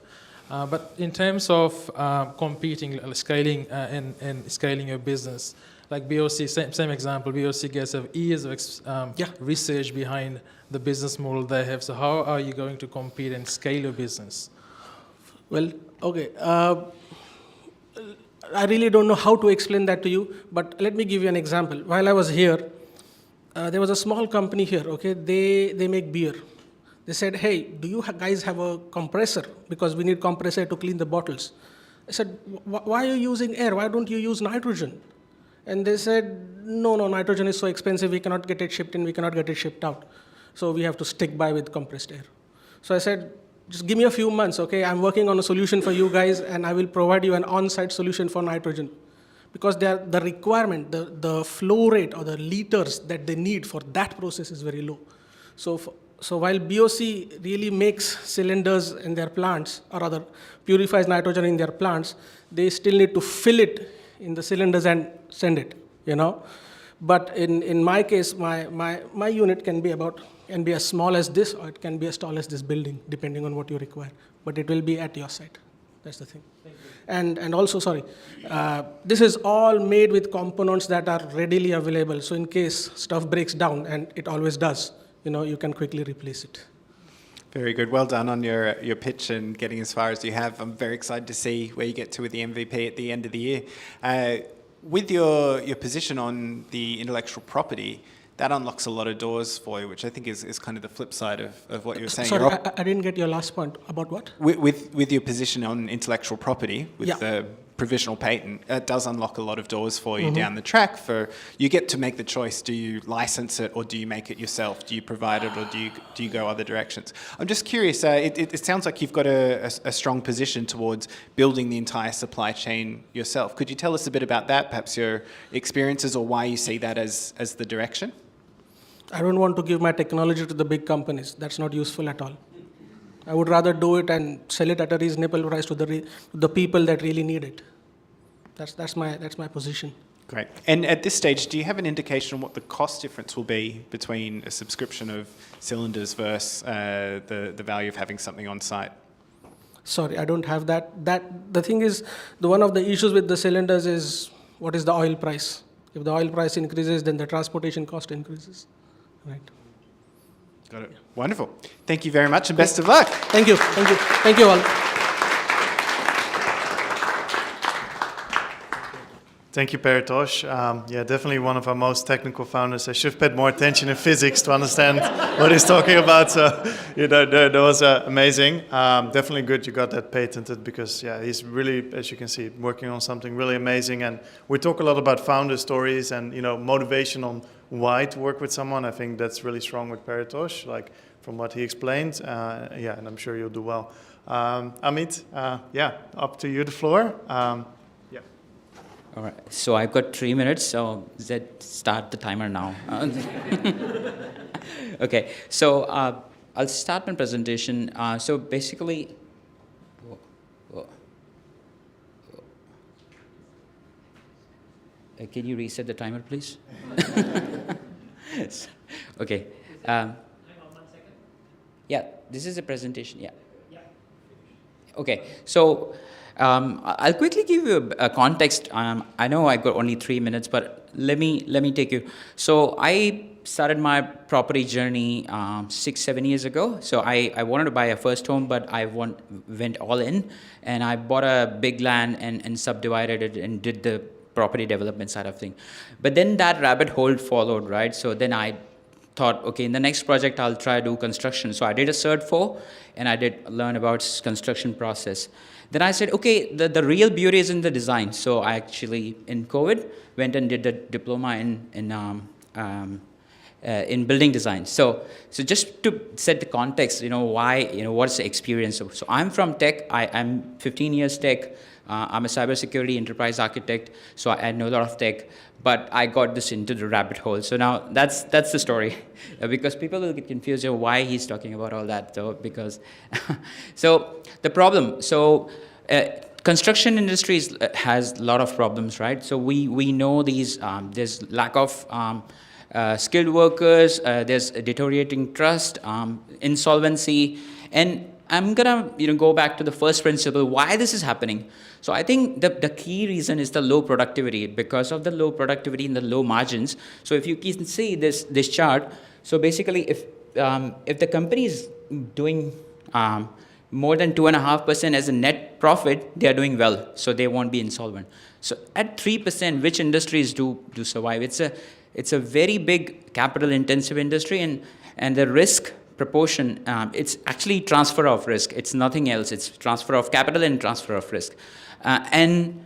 But in terms of competing, scaling, and scaling your business, like BOC, same example, BOC guys have years of research behind the business model they have. So how are you going to compete and scale your business? Well, okay. I really don't know how to explain that to you, but let me give you an example. While I was here, there was a small company here, okay? They make beer. They said, hey, do you guys have a compressor? Because we need compressor to clean the bottles. I said, why are you using air? Why don't you use nitrogen? And they said, no, nitrogen is so expensive, we cannot get it shipped in, we cannot get it shipped out. So we have to stick by with compressed air. So I said, just give me a few months, okay? I'm working on a solution for you guys, and I will provide you an on-site solution for nitrogen. Because the requirement, the flow rate or the liters that they need for that process is very low. So while BOC really makes cylinders in their plants, or rather purifies nitrogen in their plants, they still need to fill it in the cylinders and send it, But in my case, my unit can be as small as this, or it can be as tall as this building, depending on what you require. But it will be at your site. That's the thing. And also, sorry, this is all made with components that are readily available. So in case stuff breaks down, and it always does, you can quickly replace it. Very good. Well done on your pitch and getting as far as you have. I'm very excited to see where you get to with the MVP at the end of the year. With your position on the intellectual property, that unlocks a lot of doors for you, which I think is kind of the flip side of what you were saying. Sorry, I didn't get your last point. About what? With your position on intellectual property, with the provisional patent, it does unlock a lot of doors for you down the track. You get to make the choice: do you license it or do you make it yourself? Do you provide it or do you go other directions? I'm just curious. It sounds like you've got a strong position towards building the entire supply chain yourself. Could you tell us a bit about that? Perhaps your experiences or why you see that as the direction? I don't want to give my technology to the big companies. That's not useful at all. I would rather do it and sell it at a reasonable price to the people that really need it. That's my position. Great. And at this stage, do you have an indication on what the cost difference will be between a subscription of cylinders versus the value of having something on site? Sorry, I don't have that. The thing is, one of the issues with the cylinders is what is the oil price. If the oil price increases, then the transportation cost increases. Right. Got it. Wonderful. Thank you very much and best of luck. Thank you. Thank you all. Thank you, Paritosh. Yeah, definitely one of our most technical founders. I should have paid more attention in physics to understand what he's talking about. So, that was amazing. Definitely good you got that patented because, yeah, he's really, as you can see, working on something really amazing. And we talk a lot about founder stories and, motivation on why to work with someone. I think that's really strong with Paritosh, like from what he explained. Yeah, and I'm sure you'll do well. Amit, up to you, the floor. All right, so I've got 3 minutes, so let's start the timer now. Okay, so I'll start my presentation. So basically, can you reset the timer, please? Okay. Hang on 1 second. Yeah, this is a presentation, yeah. Okay, so I'll quickly give you a context. I know I got only 3 minutes, but let me take you. So I started my property journey 6-7 years ago. So I wanted to buy a first home, but I went all in, and I bought a big land and subdivided it and did the property development side of thing. But then that rabbit hole followed, right? So then I thought, okay, in the next project, I'll try to do construction. So I did a Cert 4, and I did learn about construction process. Then I said, okay, the real beauty is in the design. So I actually, in COVID, went and did the diploma in building design. So just to set the context, why, what's the experience? So I'm from tech. I'm 15 years tech. I'm a cybersecurity enterprise architect. So I know a lot of tech. But I got this into the rabbit hole. So now that's the story, because people will get confused why he's talking about all that. So because, so the problem. So construction industry has a lot of problems, right? So we know these. There's lack of skilled workers. There's deteriorating trust, insolvency, and I'm gonna go back to the first principle. Why this is happening? So I think the key reason is the low productivity. Because of the low productivity and the low margins. So if you can see this chart, so basically if the company is doing more than 2.5% as a net profit, they are doing well. So they won't be insolvent. So at 3%, which industries do survive? It's a very big capital intensive industry, and the risk proportion, it's actually transfer of risk. It's nothing else. It's transfer of capital and transfer of risk. And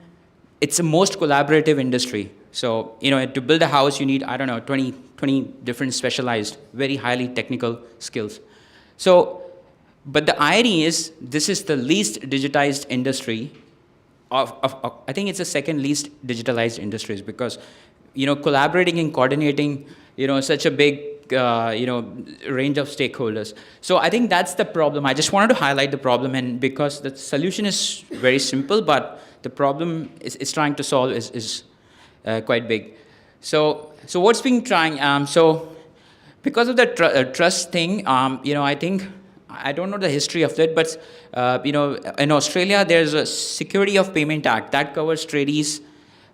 it's the most collaborative industry. So, to build a house, you need, 20 different specialized, very highly technical skills. So, but the irony is, this is the least digitized industry of I think it's the second least digitalized industries, because, collaborating and coordinating, such a big range of stakeholders. So I think that's the problem. I just wanted to highlight the problem, and because the solution is very simple, but the problem is trying to solve is quite big. So what's being trying? So because of the trust thing, I think, I don't know the history of it, but in Australia there's a Security of Payment Act that covers tradies.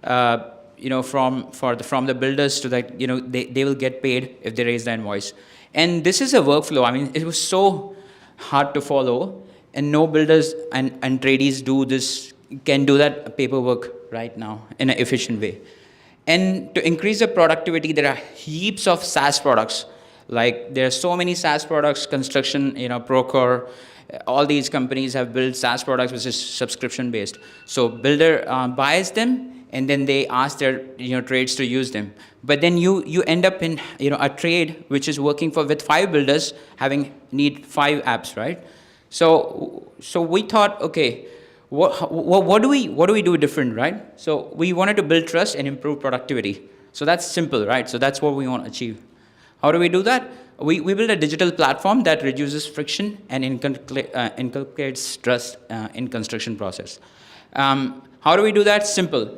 From the builders to that, they will get paid if they raise the invoice. And this is a workflow. I mean, it was so hard to follow, and no builders and tradies can do that paperwork right now in an efficient way. And to increase the productivity, there are heaps of SaaS products. Like, there are so many SaaS products, construction, Procore, all these companies have built SaaS products which is subscription based. So builder buys them, and then they ask their trades to use them. But then you end up in a trade which is working with 5 builders need 5 apps, right? So we thought, okay, what do we do different, right? So we wanted to build trust and improve productivity. So that's simple, right? So that's what we want to achieve. How do we do that? We build a digital platform that reduces friction and inculcates trust in construction process. How do we do that? Simple.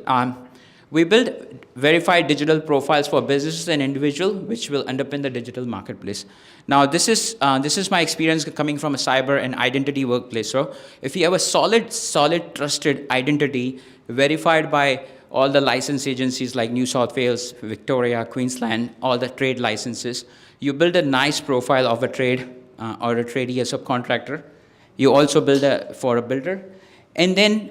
We build verified digital profiles for businesses and individuals, which will underpin the digital marketplace. Now, this is my experience coming from a cyber and identity workplace. So if you have a solid, trusted identity verified by all the license agencies like New South Wales, Victoria, Queensland, all the trade licenses, you build a nice profile of a trade or a tradie, a subcontractor. You also build for a builder. And then,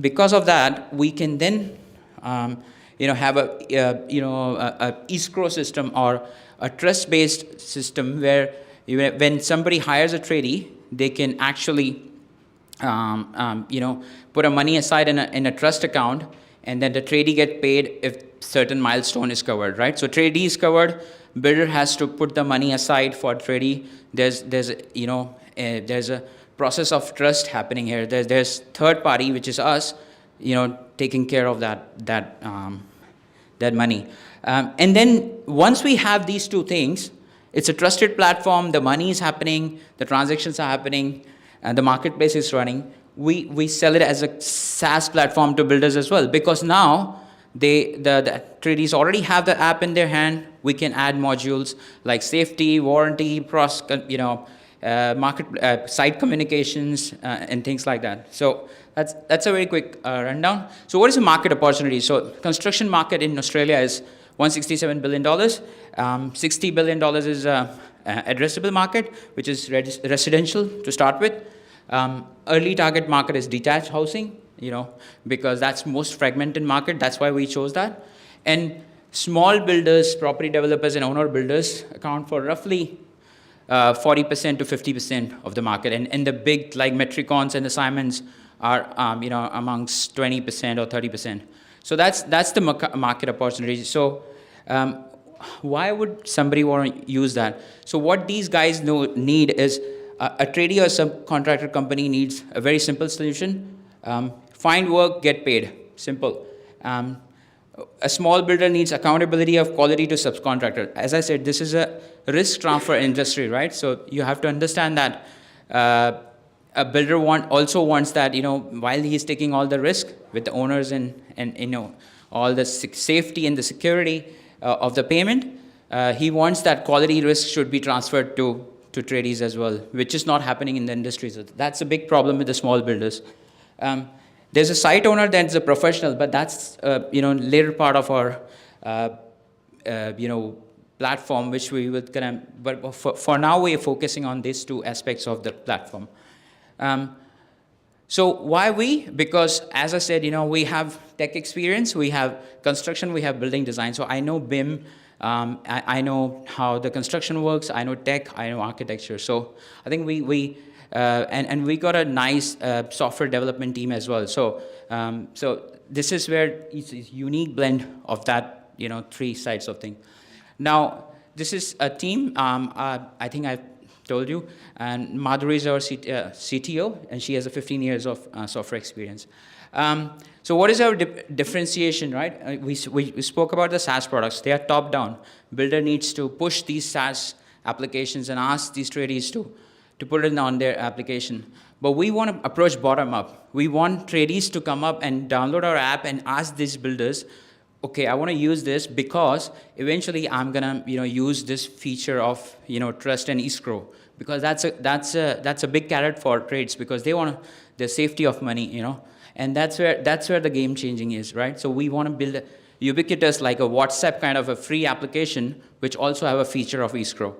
because of that, we can then have a escrow system or a trust-based system where when somebody hires a tradie, they can actually put a money aside in a trust account, and then the tradie get paid if certain milestone is covered, right? So tradie is covered, builder has to put the money aside for tradie. There's a process of trust happening here. There's third party, which is us, taking care of that money. And then once we have these two things, it's a trusted platform, the money is happening, the transactions are happening, and the marketplace is running. We sell it as a SaaS platform to builders as well, because now the tradies already have the app in their hand. We can add modules like safety, warranty, site communications, and things like that. So that's a very quick rundown. So what is the market opportunity? So construction market in Australia is $167 billion. $60 billion is addressable market, which is residential to start with. Early target market is detached housing, because that's most fragmented market. That's why we chose that. And small builders, property developers, and owner builders account for roughly 40% to 50% of the market. And the big, like Metricons and the Simons, are amongst 20% or 30%. So that's the market opportunity. So why would somebody want to use that? So what these guys need is a tradie or subcontractor company needs a very simple solution. Find work, get paid. Simple. A small builder needs accountability of quality to subcontractor. As I said, this is a risk transfer industry, right? So you have to understand that a builder also wants that, while he's taking all the risk with the owners and all the safety and the security of the payment, he wants that quality risk should be transferred to tradies as well, which is not happening in the industry. So that's a big problem with the small builders. There's a site owner that's a professional, but that's later part of our platform, which we will but for now we are focusing on these two aspects of the platform. So why we? Because as I said, we have tech experience, we have construction, we have building design. So I know BIM, I know how the construction works, I know tech, I know architecture. So I think we we got a nice software development team as well. So this is where it's a unique blend of that, three sides of thing. Now, this is a team, I think I've told you, and Madhuri is our CTO, and she has 15 years of software experience. So what is our differentiation, right? We spoke about the SaaS products. They are top-down. Builder needs to push these SaaS applications and ask these tradies to put it on their application. But we want to approach bottom-up. We want tradies to come up and download our app and ask these builders, okay, I want to use this because eventually I'm gonna, use this feature of, trust and escrow, because that's a big carrot for trades, because they want the safety of money, and that's where the game changing is, right? So we want to build a ubiquitous, like a WhatsApp kind of a free application, which also have a feature of escrow.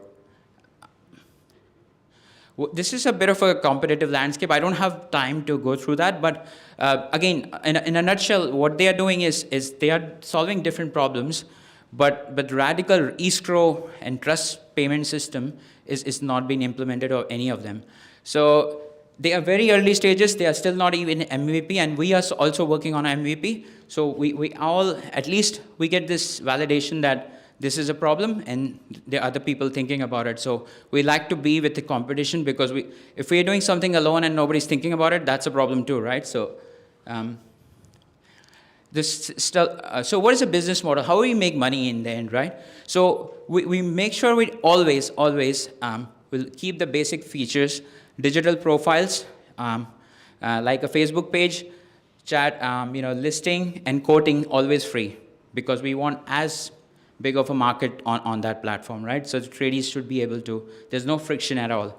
This is a bit of a competitive landscape. I don't have time to go through that, but again, in a nutshell, what they are doing is they are solving different problems, but radical escrow and trust payment system is not being implemented or any of them. So they are very early stages. They are still not even MVP, and we are also working on MVP. So we all, at least we get this validation that this is a problem, and there are other people thinking about it. So we like to be with the competition, because if we're doing something alone and nobody's thinking about it, that's a problem too, right? So so what is a business model? How do we make money in the end, right? So we make sure we always will keep the basic features, digital profiles, like a Facebook page, chat, listing, and quoting always free, because we want as big of a market on that platform, right? So the tradies should be able to, there's no friction at all.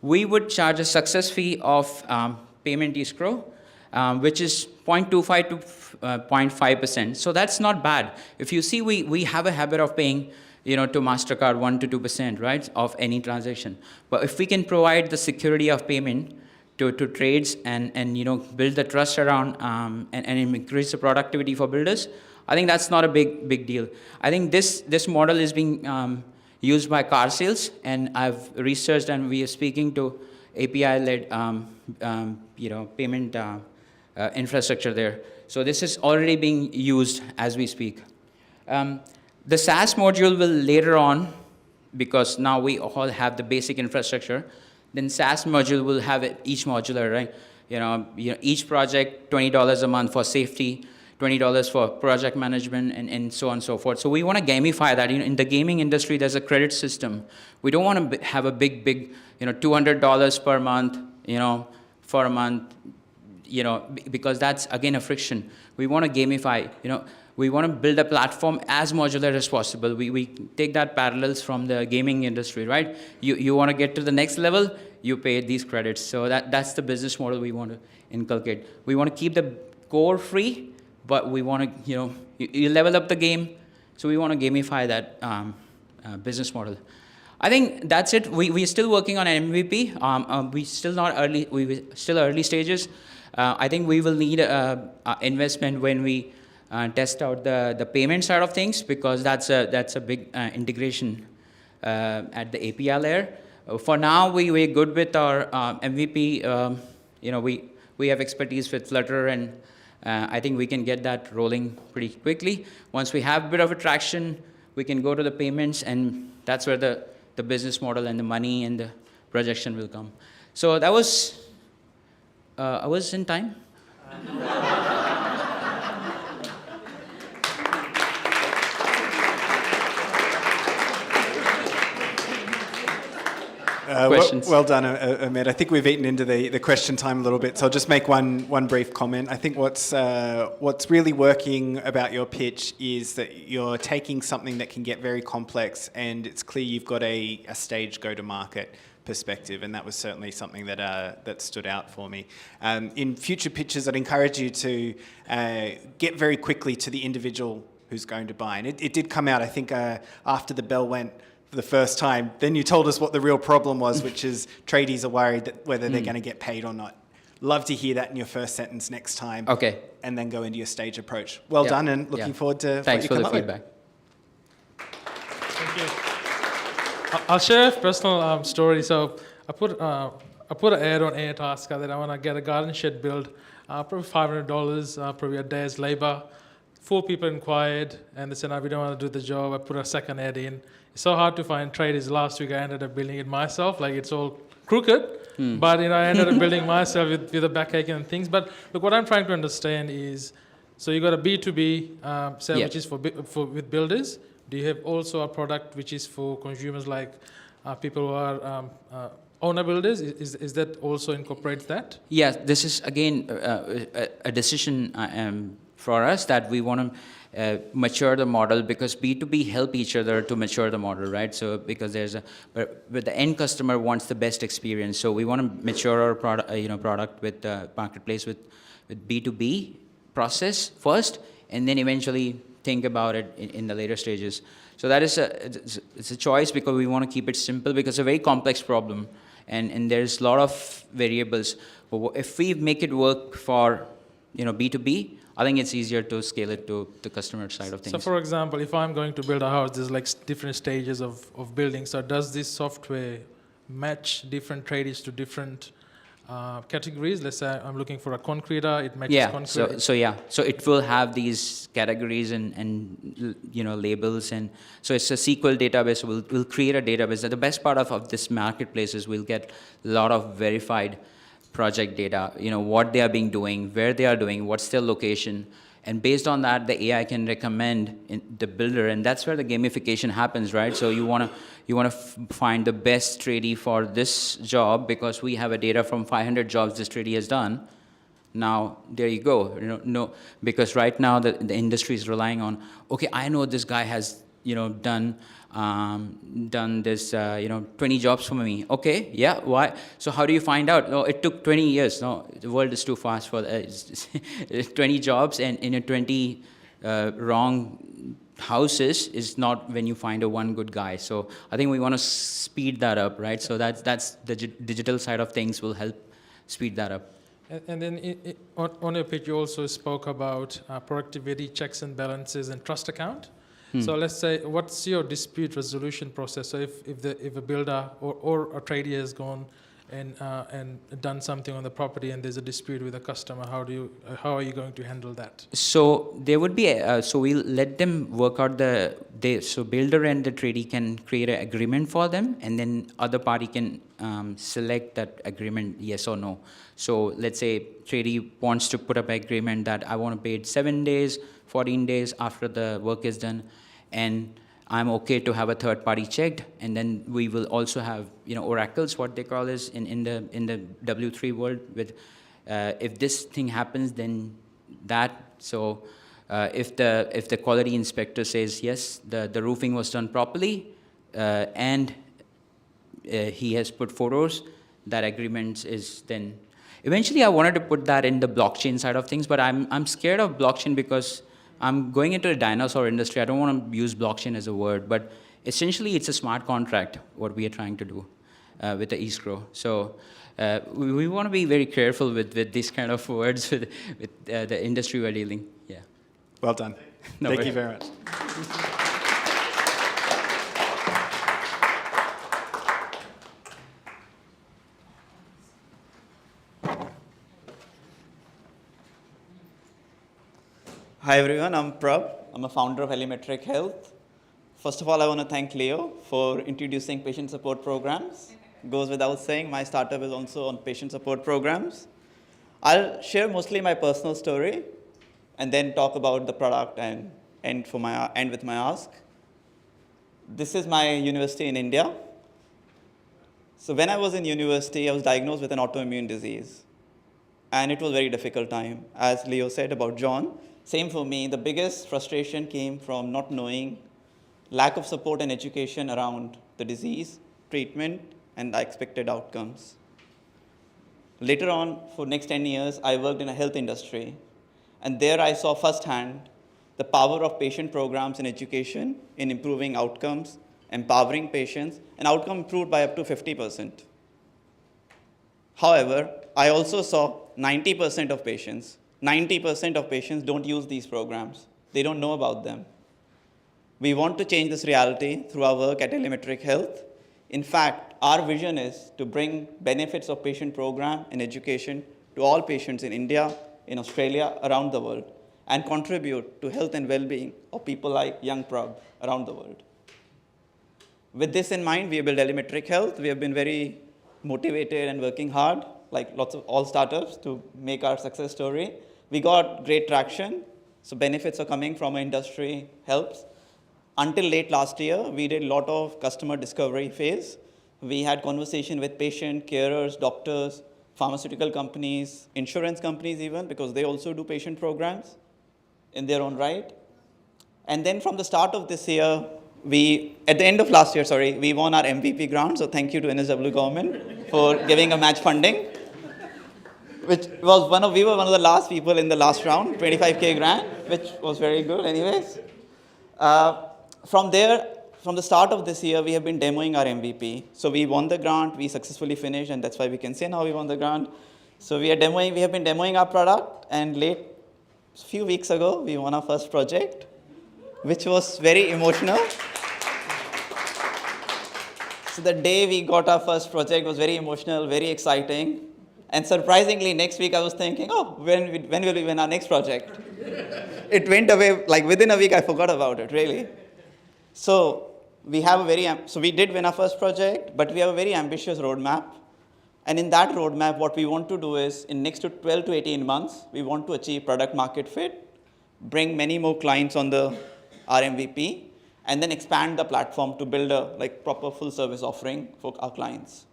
We would charge a success fee of payment escrow, which is 0.25 to 0.5%. So that's not bad. If you see, we have a habit of paying, to MasterCard 1 to 2%, right, of any transaction. But if we can provide the security of payment to trades and build the trust around and increase the productivity for builders, I think that's not a big deal. I think this model is being used by car sales, and I've researched and we are speaking to API-led payment infrastructure there. So this is already being used as we speak. The SaaS module will later on, because now we all have the basic infrastructure, then SaaS module will have each modular, right? Each project, $20 a month for safety, $20 for project management, and so on and so forth. So we want to gamify that. In the gaming industry, there's a credit system. We don't want to have a big, $200 per month, for a month, because that's, again, a friction. We want to gamify, we want to build a platform as modular as possible. We take that parallels from the gaming industry, right? You want to get to the next level, you pay these credits. So that's the business model we want to inculcate. We want to keep the core free, but we want to, you level up the game. So we want to gamify that business model. I think that's it. We're still working on an MVP. We still early stages. I think we will need investment when we test out the payment side of things, because that's a big integration at the API layer. For now, we're good with our MVP. We have expertise with Flutter, and I think we can get that rolling pretty quickly. Once we have a bit of attraction, we can go to the payments, and that's where the business model and the money and the projection will come. So that was, I was in time? Questions? Well done, Ahmed. I think we've eaten into the question time a little bit, so I'll just make one brief comment. I think what's really working about your pitch is that you're taking something that can get very complex, and it's clear you've got a stage go-to-market perspective, and that was certainly something that stood out for me. In future pitches, I'd encourage you to get very quickly to the individual who's going to buy. And it did come out, I think, after the bell went for the first time. Then you told us what the real problem was, which is tradies are worried that whether they're going to get paid or not. Love to hear that in your first sentence next time. Okay. And then go into your stage approach. Well done, and looking forward to Thanks what you for come the up feedback. Thank you. I'll share a personal story. So I put an ad on Airtasker that I want to get a garden shed built, probably $500, probably a day's labor. 4 people inquired, and they said, no, we don't want to do the job. I put a second ad in. It's so hard to find traders. Last week I ended up building it myself. Like, it's all crooked, but I ended up building myself with the backache and things. But look, what I'm trying to understand is, so you got a B2B sale, which is with builders. Do you have also a product which is for consumers, like people who are owner builders? Is that also incorporates that? Yeah, this is again a decision for us that we want to mature the model, because B2B help each other to mature the model, right? So because but the end customer wants the best experience, so we want to mature our product with the marketplace with B2B process first, and then eventually think about it in the later stages. So that is it's a choice, because we want to keep it simple, because it's a very complex problem, and there's a lot of variables. But if we make it work for B2B, I think it's easier to scale it to the customer side of things. So for example, if I'm going to build a house, there's like different stages of building. So does this software match different trades to different categories? Let's say I'm looking for a concreter, it matches concrete. So it will have these categories and labels, and so it's a SQL database. We'll create a database. The best part of this marketplace is we'll get a lot of verified project data, what they are doing, where they are doing, what's their location, and based on that, the AI can recommend the builder, and that's where the gamification happens, right? So you want to find the best tradie for this job, because we have a data from 500 jobs this tradie has done. Now there you go, because right now the industry is relying on, okay, I know this guy has done this 20 jobs for me. Okay, yeah, why? So how do you find out? No, it took 20 years. No, the world is too fast for 20 jobs, and 20 wrong houses is not when you find one good guy. So I think we want to speed that up, right? So that's the digital side of things will help speed that up. And then on your pitch, you also spoke about productivity, checks and balances, and trust account. So let's say, what's your dispute resolution process? So if a builder or a tradie has gone and done something on the property and there's a dispute with a customer, how are you going to handle that? So there would be so we'll let them work out so builder and the tradie can create an agreement for them, and then other party can select that agreement, yes or no. So let's say tradie wants to put up an agreement that I want to pay it 7 days, 14 days after the work is done, and I'm okay to have a third party checked, and then we will also have oracles, what they call is in the W3 world, with if this thing happens, then that. So if the quality inspector says yes, the roofing was done properly, and he has put photos, that agreement is then. Eventually, I wanted to put that in the blockchain side of things, but I'm scared of blockchain because I'm going into the dinosaur industry. I don't want to use blockchain as a word, but essentially it's a smart contract, what we are trying to do with the escrow. So we want to be very careful with these kind of words with the industry we're dealing. Yeah. Well done. No Thank worries. you very much. Hi everyone, I'm Prab. I'm a founder of Elemetric Health. First of all, I want to thank Leo for introducing patient support programs. Goes without saying, my startup is also on patient support programs. I'll share mostly my personal story and then talk about the product and end with my ask. This is my university in India. So when I was in university, I was diagnosed with an autoimmune disease. And it was a very difficult time. As Leo said about John, same for me. The biggest frustration came from not knowing, lack of support and education around the disease, treatment, and the expected outcomes. Later on, for next 10 years, I worked in a health industry. And there I saw firsthand the power of patient programs in education in improving outcomes, empowering patients, and outcome improved by up to 50%. However, I also saw 90% of patients don't use these programs. They don't know about them. We want to change this reality through our work at Elemetric Health. In fact, our vision is to bring benefits of patient program and education to all patients in India, in Australia, around the world, and contribute to health and well-being of people like young Prab around the world. With this in mind, we have built Elemetric Health. We have been very motivated and working hard, like lots of all startups, to make our success story. We got great traction, so benefits are coming from our industry, helps. Until late last year, we did a lot of customer discovery phase. We had conversation with patient, carers, doctors, pharmaceutical companies, insurance companies even, because they also do patient programs in their own right. And then from the start of this year, at the end of last year, we won our MVP grant, so thank you to NSW government for giving a match funding, which was we were one of the last people in the last round, 25K grant, which was very good anyways. From the start of this year, we have been demoing our MVP. So we won the grant, we successfully finished, and that's why we can say now we won the grant. So we have been demoing our product, and a few weeks ago, we won our first project, which was very emotional. So the day we got our first project was very emotional, very exciting. And surprisingly, next week I was thinking, when will we win our next project? It went away, like within a week I forgot about it, really. So we did win our first project, but we have a very ambitious roadmap. And in that roadmap, what we want to do is, in next to 12 to 18 months, we want to achieve product market fit, bring many more clients on our MVP, and then expand the platform to build a proper full service offering for our clients.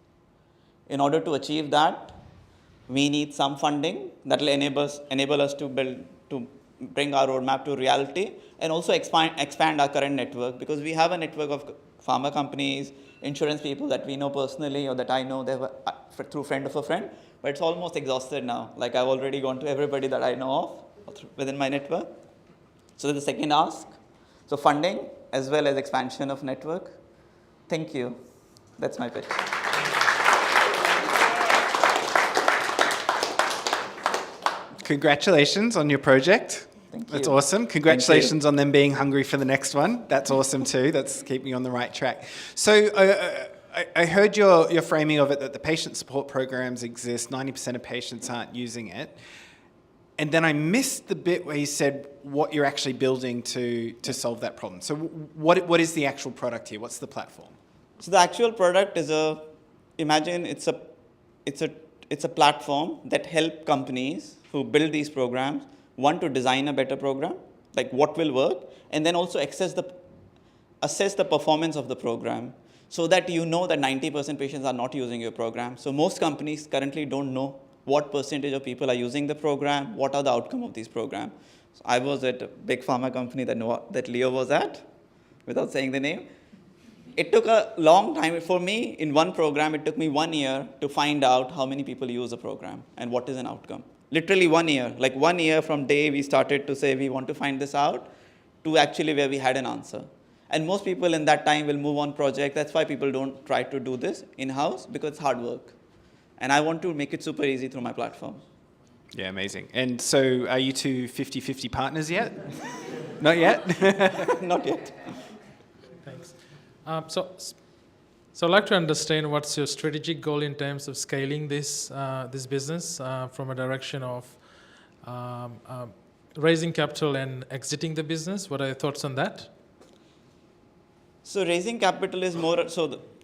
In order to achieve that, we need some funding that will enable us to bring our roadmap to reality, and also expand our current network, because we have a network of pharma companies, insurance people that we know personally or that I know through friend of a friend, but it's almost exhausted now. Like I've already gone to everybody that I know of within my network. So that's the second ask. So funding as well as expansion of network. Thank you. That's my pitch. Congratulations on your project. That's awesome. Congratulations on them being hungry for the next one. That's awesome too. That's keeping you on the right track. So I heard your framing of it, that the patient support programs exist, 90% of patients aren't using it. And then I missed the bit where you said what you're actually building to solve that problem. So what is the actual product here? What's the platform? So the actual product is imagine it's a platform that help companies who build these programs, one, to design a better program, like what will work, and then also assess the performance of the program, so that you know that 90% patients are not using your program. So most companies currently don't know what percentage of people are using the program, what are the outcome of these programs. So I was at a big pharma company that Leo was at, without saying the name. It took a long time for me. In one program, it took me 1 year to find out how many people use a program and what is an outcome. Literally 1 year, like 1 year from day we started to say we want to find this out to actually where we had an answer. And most people in that time will move on project. That's why people don't try to do this in-house, because it's hard work. And I want to make it super easy through my platform. Yeah, amazing. And so are you two 50-50 partners yet? Not yet? Not yet. Thanks. So I'd like to understand what's your strategic goal in terms of scaling this business from a direction of raising capital and exiting the business. What are your thoughts on that? So raising capital is more,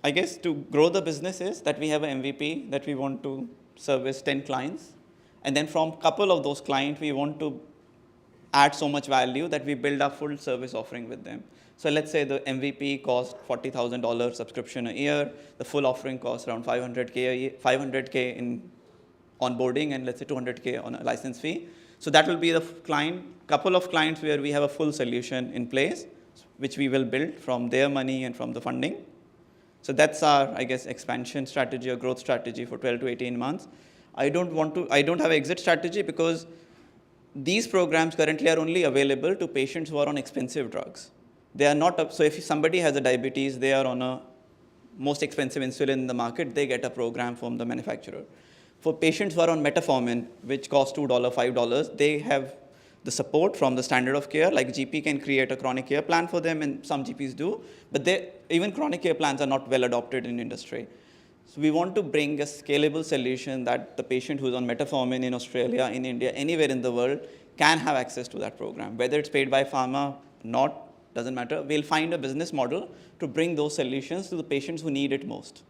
I guess to grow the business is that we have an MVP that we want to service 10 clients. And then from a couple of those clients, we want to add so much value that we build a full service offering with them. So let's say the MVP costs $40,000 subscription a year. The full offering costs around $500K in onboarding, and let's say $200K on a license fee. So that will be the couple of clients where we have a full solution in place, which we will build from their money and from the funding. So that's our, I guess, expansion strategy or growth strategy for 12 to 18 months. I don't have an exit strategy because these programs currently are only available to patients who are on expensive drugs. They are not, so if somebody has a diabetes, they are on a most expensive insulin in the market, they get a program from the manufacturer. For patients who are on metformin, which costs $2, $5, they have the support from the standard of care, like GP can create a chronic care plan for them, and some GPs do, but even chronic care plans are not well adopted in industry. So we want to bring a scalable solution that the patient who's on metformin in Australia, in India, anywhere in the world can have access to that program. Whether it's paid by pharma, not, doesn't matter. We'll find a business model to bring those solutions to the patients who need it most.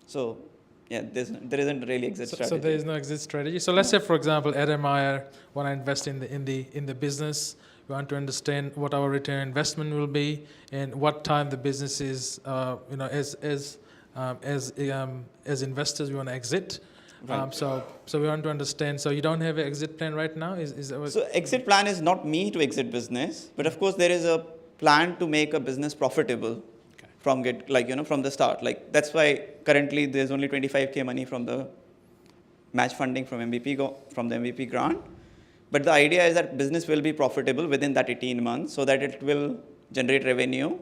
So yeah, there isn't really exit strategy. So there is no exit strategy. So let's say, for example, Ed and I want to invest in the business. We want to understand what our return on investment will be and what time the business is, as investors, we want to exit. Right. So we want to understand. So you don't have an exit plan right now? So exit plan is not me to exit business, but of course there is a plan to make a business profitable from the start. Like that's why currently there's only 25K money from the match funding from the MVP grant. But the idea is that business will be profitable within that 18 months so that it will generate revenue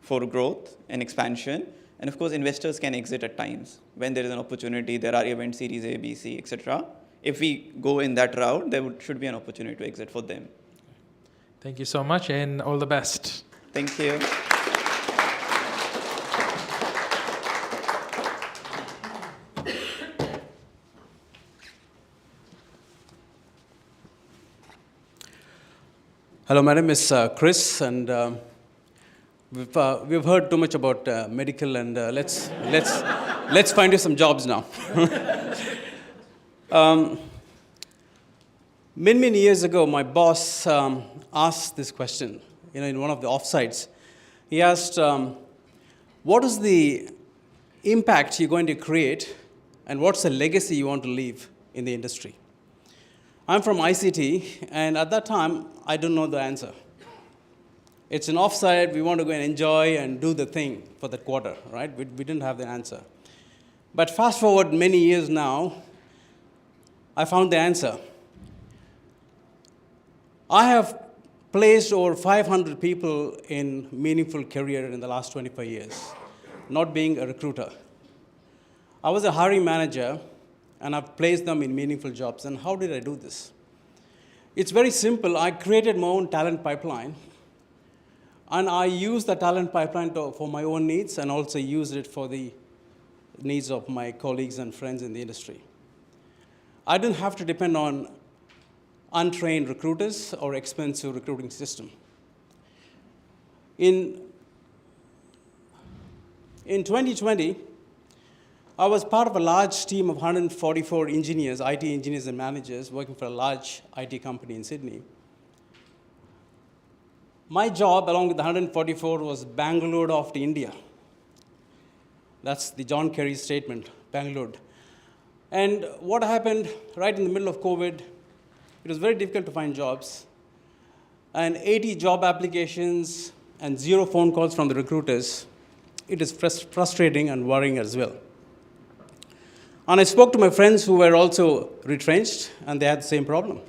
for growth and expansion. And of course, investors can exit at times. When there is an opportunity, there are event series A, B, C, etc. If we go in that route, there should be an opportunity to exit for them. Thank you so much, and all the best. Thank you. Hello, my name is Chris, and we've heard too much about medical, and let's find you some jobs now. Many years ago, my boss asked this question. In one of the offsites, he asked, "What is the impact you're going to create, and what's the legacy you want to leave in the industry?" I'm from ICT, and at that time, I don't know the answer. It's an offsite, we want to go and enjoy and do the thing for that quarter, right? We didn't have the answer. But fast forward many years now, I found the answer. I have placed over 500 people in meaningful career in the last 25 years, not being a recruiter. I was a hiring manager and I've placed them in meaningful jobs. And how did I do this? It's very simple. I created my own talent pipeline, and I used the talent pipeline for my own needs and also used it for the needs of my colleagues and friends in the industry. I didn't have to depend on untrained recruiters or expensive recruiting system. In 2020, I was part of a large team of 144 engineers, IT engineers and managers working for a large IT company in Sydney. My job, along with the 144, was Bangalore off to India. That's the John Kerry statement, Bangalore. And what happened right in the middle of COVID, it was very difficult to find jobs. And 80 job applications and 0 phone calls from the recruiters. It is frustrating and worrying as well. And I spoke to my friends who were also retrenched, and they had the same problem.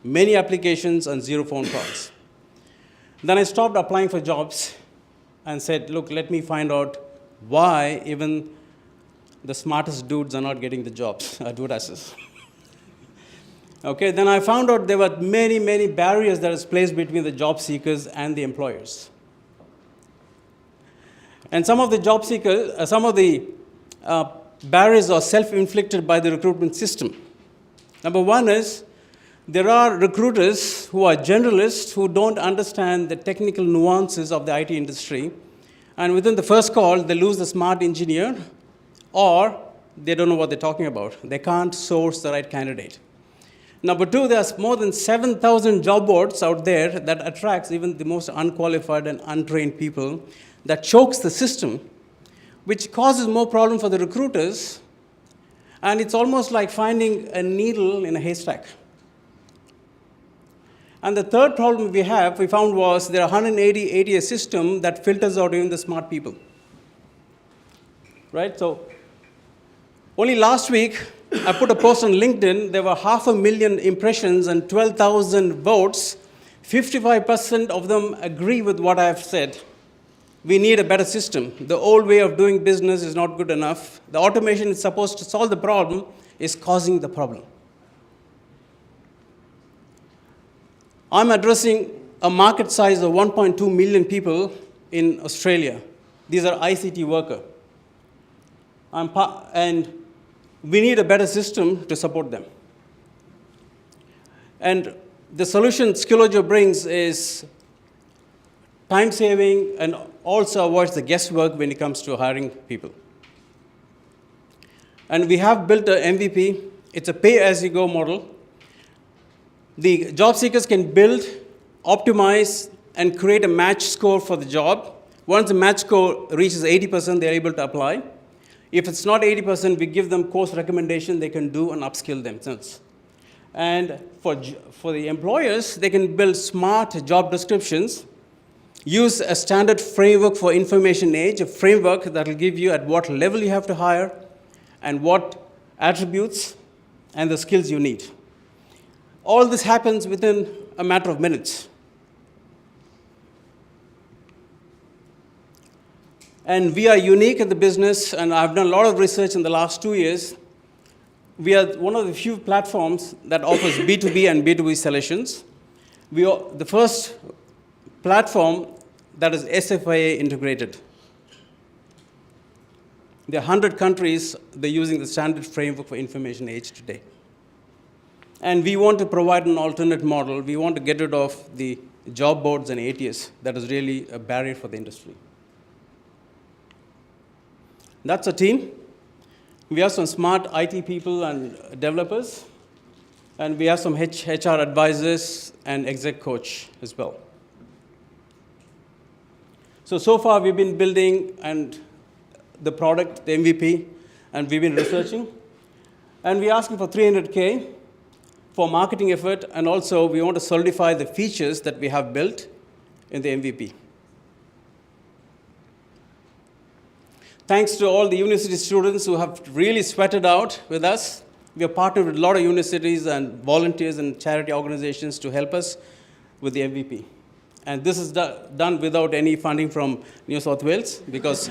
Many applications and 0 phone calls. Then I stopped applying for jobs and said, look, let me find out why even the smartest dudes are not getting the jobs, advertisers. Okay, then I found out there were many, many barriers that is placed between the job seekers and the employers. And some of the job seekers, barriers are self-inflicted by the recruitment system. Number one is, there are recruiters who are generalists who don't understand the technical nuances of the IT industry. And within the first call, they lose the smart engineer, or they don't know what they're talking about. They can't source the right candidate. Number two, there's more than 7,000 job boards out there that attracts even the most unqualified and untrained people, that chokes the system, which causes more problem for the recruiters. And it's almost like finding a needle in a haystack. And the third problem we found was there are 180 ATS system that filters out even the smart people. Right? So only last week, I put a post on LinkedIn. There were 500,000 impressions and 12,000 votes. 55% of them agree with what I have said. We need a better system. The old way of doing business is not good enough. The automation is supposed to solve the problem, is causing the problem. I'm addressing a market size of 1.2 million people in Australia. These are ICT workers. And we need a better system to support them. And the solution Skillojo brings is time saving and also avoids the guesswork when it comes to hiring people. And we have built an MVP. It's a pay-as-you-go model. The job seekers can build, optimize, and create a match score for the job. Once the match score reaches 80%, they're able to apply. If it's not 80%, we give them course recommendation they can do and upskill themselves. And for the employers, they can build smart job descriptions, use a standard framework for information age, a framework that will give you at what level you have to hire and what attributes and the skills you need. All this happens within a matter of minutes. And we are unique in the business, and I've done a lot of research in the last 2 years. We are one of the few platforms that offers B2B and B2B solutions. We are the first platform that is SFIA integrated. There are 100 countries that are using the standard framework for information age today. And we want to provide an alternate model. We want to get rid of the job boards and ATS that is really a barrier for the industry. That's a team. We have some smart IT people and developers. And we have some HR advisors and exec coach as well. So far we've been building and the product, the MVP, and we've been researching. And we're asking for $300K for marketing effort, and also we want to solidify the features that we have built in the MVP. Thanks to all the university students who have really sweated out with us. We have partnered with a lot of universities and volunteers and charity organizations to help us with the MVP. And this is done without any funding from New South Wales, because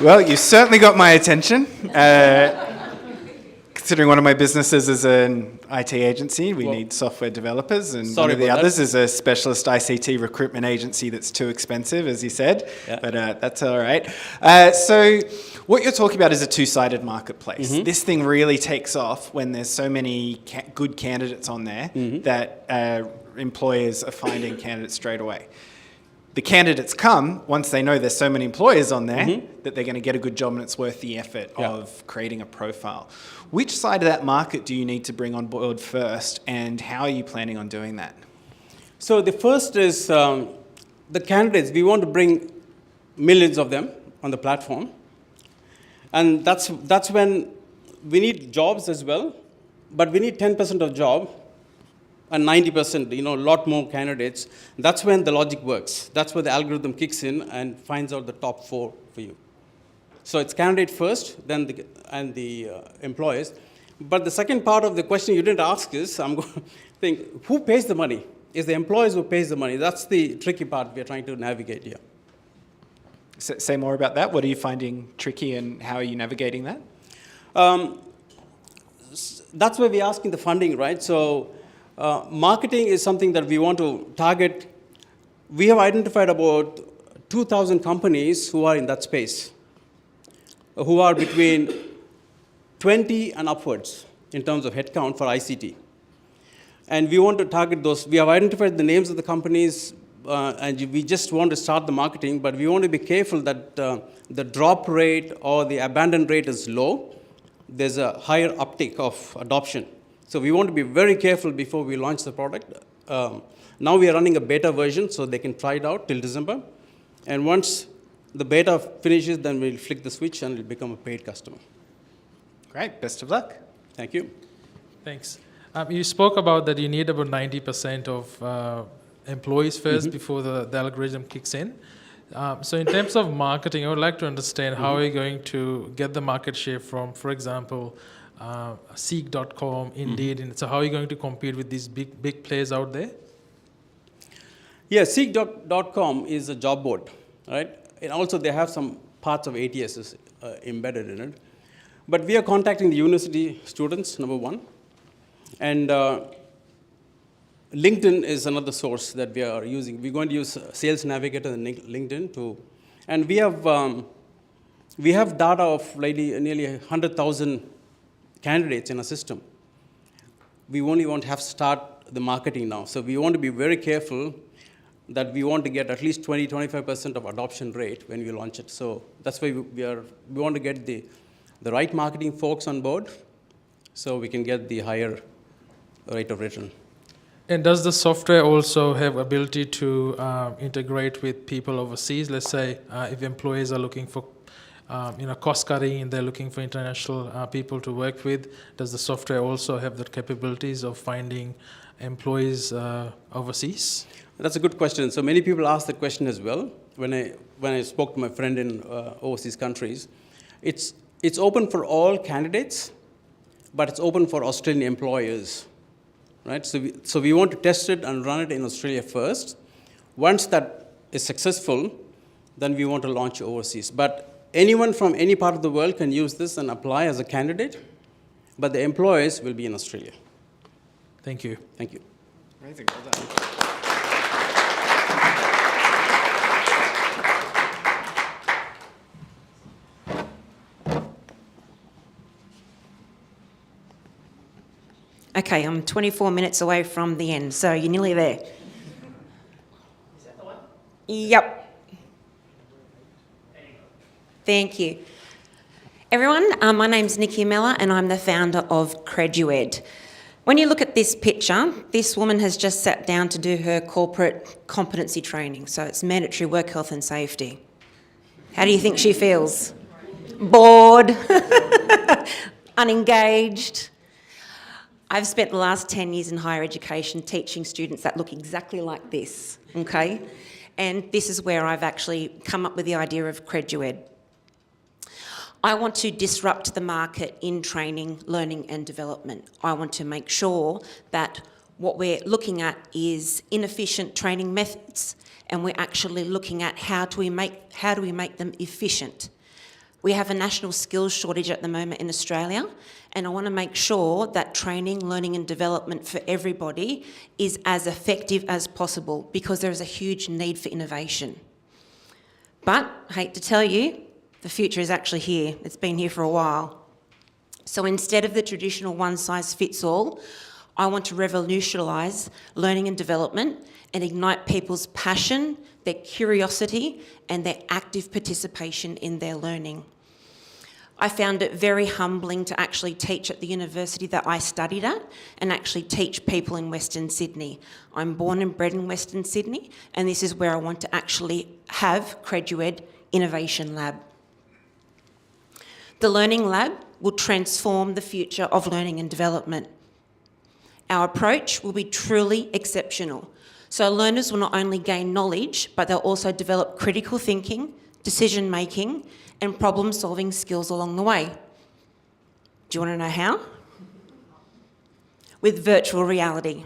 Well, you certainly got my attention. Considering one of my businesses is an IT agency, we need software developers, and one of the others is a specialist ICT recruitment agency that's too expensive, as you said, but that's all right. So what you're talking about is a two-sided marketplace. This thing really takes off when there's so many good candidates on there that employers are finding candidates straight away. The candidates come once they know there's so many employers on there that they're going to get a good job and it's worth the effort of creating a profile. Which side of that market do you need to bring on board first, and how are you planning on doing that? So the first is the candidates. We want to bring millions of them on the platform. And that's when we need jobs as well, but we need 10% of job and 90%, a lot more candidates. That's when the logic works. That's where the algorithm kicks in and finds out the top 4 for you. So it's candidate first, then the employers. But the second part of the question you didn't ask is, I'm going to think, who pays the money? It's the employers who pays the money. That's the tricky part we're trying to navigate here. Say more about that. What are you finding tricky, and how are you navigating that? That's why we're asking the funding, right? So marketing is something that we want to target. We have identified about 2,000 companies who are in that space, who are between 20 and upwards in terms of headcount for ICT. And we want to target those. We have identified the names of the companies, and we just want to start the marketing, but we want to be careful that the drop rate or the abandon rate is low. There's a higher uptick of adoption. So we want to be very careful before we launch the product. Now we are running a beta version, so they can try it out till December. And once the beta finishes, then we'll flick the switch and it'll become a paid customer. Great, best of luck. Thank you. Thanks. You spoke about that you need about 90% of employees first before the algorithm kicks in. So in terms of marketing, I would like to understand how are you going to get the market share from, for example, Seek.com, Indeed, and so how are you going to compete with these big players out there? Yeah, Seek.com is a job board, right? And also they have some parts of ATS embedded in it. But we are contacting the university students, number one. And LinkedIn is another source that we are using. We're going to use Sales Navigator and LinkedIn too. And we have data of nearly 100,000 candidates in a system. We only want to have to start the marketing now. So we want to be very careful that we want to get at least 20-25% of adoption rate when we launch it. So that's why we want to get the right marketing folks on board so we can get the higher rate of return. And does the software also have ability to integrate with people overseas? Let's say if employees are looking for cost cutting and they're looking for international people to work with, does the software also have the capabilities of finding employees overseas? That's a good question. So many people ask that question as well. When I spoke to my friend in overseas countries, it's open for all candidates, but it's open for Australian employers, right? So we want to test it and run it in Australia first. Once that is successful, then we want to launch overseas. But anyone from any part of the world can use this and apply as a candidate, but the employers will be in Australia. Thank you. Thank you. Amazing, well done. Okay, I'm 24 minutes away from the end, so you're nearly there. Is that the one? Yep. Thank you. Everyone, my name's Nikki Miller and I'm the founder of Credued. When you look at this picture, this woman has just sat down to do her corporate competency training, so it's mandatory work health and safety. How do you think she feels? Bored? Unengaged? I've spent the last 10 years in higher education teaching students that look exactly like this, okay? And this is where I've actually come up with the idea of Credued. I want to disrupt the market in training, learning and development. I want to make sure that what we're looking at is inefficient training methods, and we're actually looking at how do we make them efficient. We have a national skills shortage at the moment in Australia, and I want to make sure that training, learning and development for everybody is as effective as possible, because there is a huge need for innovation. But, I hate to tell you, the future is actually here. It's been here for a while. So instead of the traditional one-size-fits-all, I want to revolutionise learning and development and ignite people's passion, their curiosity and their active participation in their learning. I found it very humbling to actually teach at the university that I studied at and actually teach people in Western Sydney. I'm born and bred in Western Sydney, and this is where I want to actually have CredUed Innovation Lab. The Learning Lab will transform the future of learning and development. Our approach will be truly exceptional. So learners will not only gain knowledge, but they'll also develop critical thinking, decision-making, and problem-solving skills along the way. Do you want to know how? With virtual reality.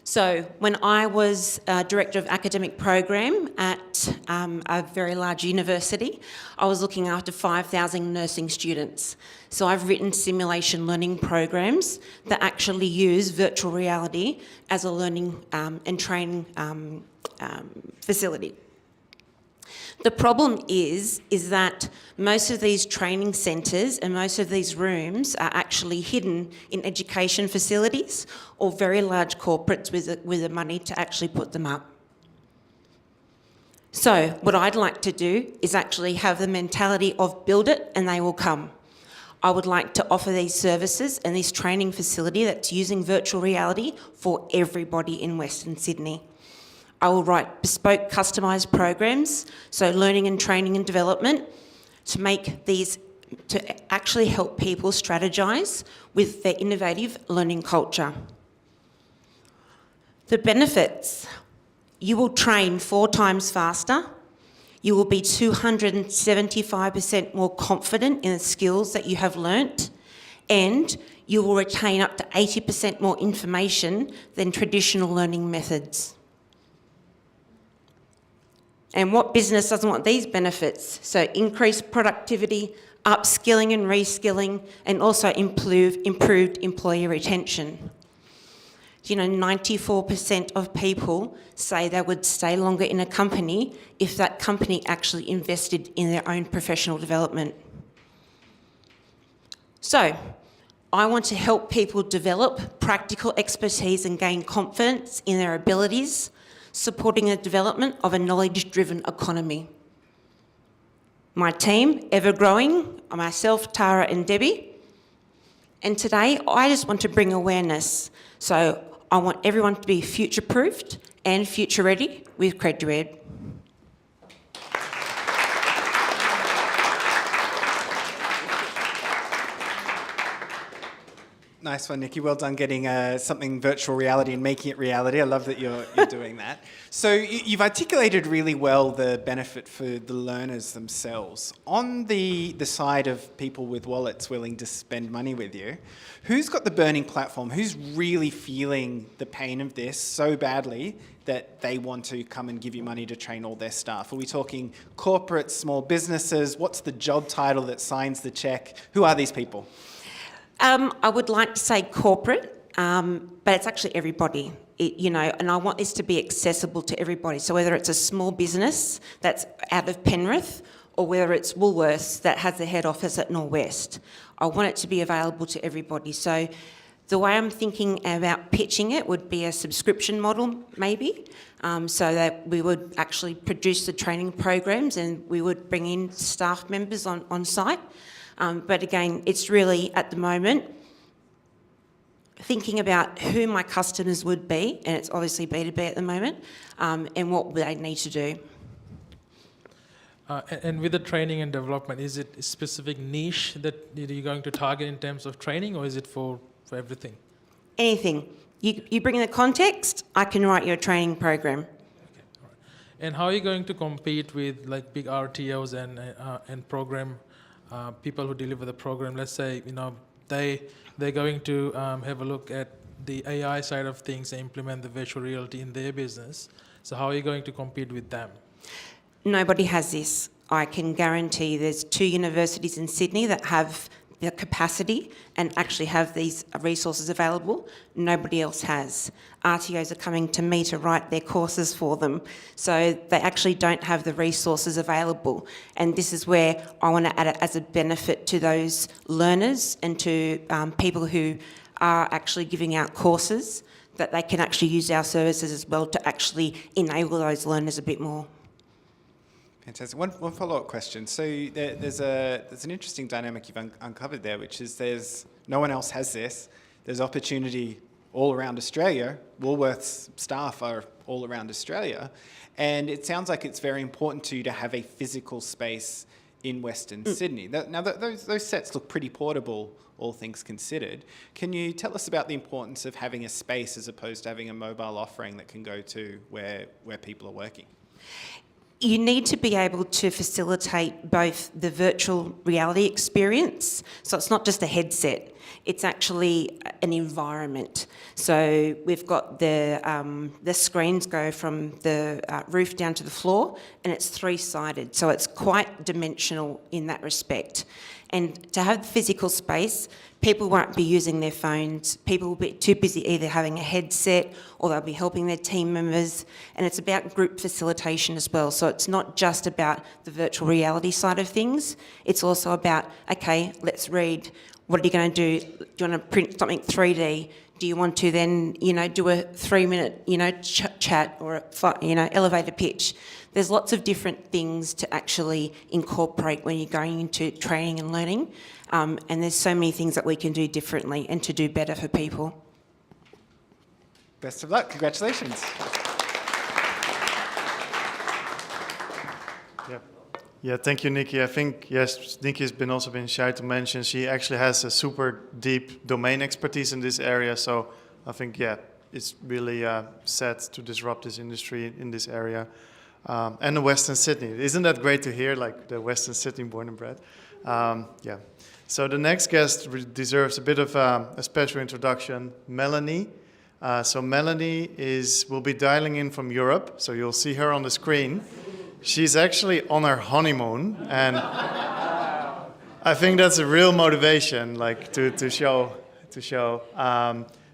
So when I was Director of Academic Program at a very large university, I was looking after 5,000 nursing students. So I've written simulation learning programs that actually use virtual reality as a learning and training facility. The problem is that most of these training centres and most of these rooms are actually hidden in education facilities or very large corporates with the money to actually put them up. So what I'd like to do is actually have the mentality of build it and they will come. I would like to offer these services and this training facility that's using virtual reality for everybody in Western Sydney. I will write bespoke, customised programs, so learning and training and development, to make these, to actually help people strategise with their innovative learning culture. The benefits: you will train 4 times faster, you will be 275% more confident in the skills that you have learnt, and you will retain up to 80% more information than traditional learning methods. And what business doesn't want these benefits? So increased productivity, upskilling and reskilling, and also improved employee retention. You know, 94% of people say they would stay longer in a company if that company actually invested in their own professional development. So, I want to help people develop practical expertise and gain confidence in their abilities, supporting the development of a knowledge-driven economy. My team, ever-growing, myself, Tara and Debbie. And today, I just want to bring awareness. So I want everyone to be future-proofed and future-ready with CredUed. Nice one, Nikki. Well done getting something virtual reality and making it reality. I love that you're doing that. So you've articulated really well the benefit for the learners themselves. On the side of people with wallets willing to spend money with you, who's got the burning platform? Who's really feeling the pain of this so badly that they want to come and give you money to train all their staff? Are we talking corporates, small businesses? What's the job title that signs the check? Who are these people? I would like to say corporate, but it's actually everybody. And I want this to be accessible to everybody. So whether it's a small business that's out of Penrith or whether it's Woolworths that has their head office at Norwest, I want it to be available to everybody. So the way I'm thinking about pitching it would be a subscription model, maybe, so that we would actually produce the training programs and we would bring in staff members on site. But again, it's really, at the moment, thinking about who my customers would be, and it's obviously B2B at the moment, and what they need to do. And with the training and development, is it a specific niche that you're going to target in terms of training, or is it for everything? Anything. You bring in the context, I can write you a training program. Okay, all right. And how are you going to compete with like big RTOs and program people who deliver the program? Let's say, they're going to have a look at the AI side of things and implement the virtual reality in their business. So how are you going to compete with them? Nobody has this. I can guarantee there's 2 universities in Sydney that have the capacity and actually have these resources available. Nobody else has. RTOs are coming to me to write their courses for them, so they actually don't have the resources available. And this is where I want to add it as a benefit to those learners and to people who are actually giving out courses, that they can actually use our services as well to actually enable those learners a bit more. Fantastic. One follow-up question. So there's an interesting dynamic you've uncovered there, which is no one else has this. There's opportunity all around Australia. Woolworths staff are all around Australia, and it sounds like it's very important to you to have a physical space in Western Sydney. Now those sets look pretty portable, all things considered. Can you tell us about the importance of having a space as opposed to having a mobile offering that can go to where people are working? You need to be able to facilitate both the virtual reality experience, so it's not just a headset, it's actually an environment. So we've got the screens go from the roof down to the floor, and it's 3-sided, so it's quite dimensional in that respect. And to have the physical space, people won't be using their phones. People will be too busy either having a headset or they'll be helping their team members. And it's about group facilitation as well. So it's not just about the virtual reality side of things. It's also about, okay, let's read. What are you going to do? Do you want to print something 3D? Do you want to then, do a 3-minute, chat or a, elevator pitch? There's lots of different things to actually incorporate when you're going into training and learning. And there's so many things that we can do differently and to do better for people. Best of luck. Congratulations. Yeah, thank you, Nikki. I think, yes, Nikki has also been shy to mention she actually has a super deep domain expertise in this area. So I think, it's really set to disrupt this industry in this area. And the Western Sydney. Isn't that great to hear, like the Western Sydney born and bred? So the next guest deserves a bit of a special introduction, Melanie. So Melanie will be dialing in from Europe, so you'll see her on the screen. She's actually on her honeymoon, and I think that's a real motivation, like to show.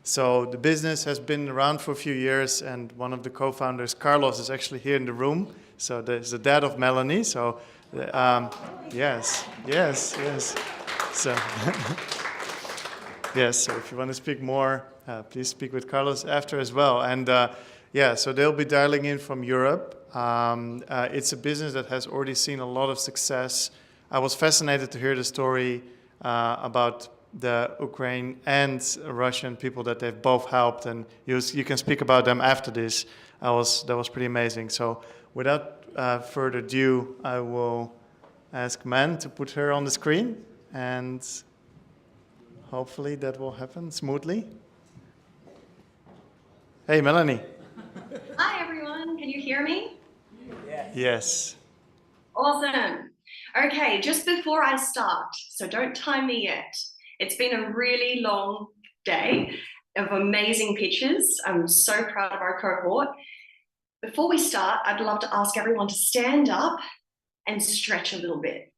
So the business has been around for a few years, and one of the co-founders, Carlos, is actually here in the room. So there's the dad of Melanie. So yes. So yes. So if you want to speak more, please speak with Carlos after as well. And so they'll be dialing in from Europe. It's a business that has already seen a lot of success. I was fascinated to hear the story about the Ukraine and Russian people that they've both helped, and you can speak about them after this. That was pretty amazing. So without further ado, I will ask Man to put her on the screen, and hopefully that will happen smoothly. Hey, Melanie. Hi, everyone. Can you hear me? Yes. Awesome. Okay, just before I start, so don't time me yet. It's been a really long day of amazing pitches. I'm so proud of our cohort. Before we start, I'd love to ask everyone to stand up and stretch a little bit.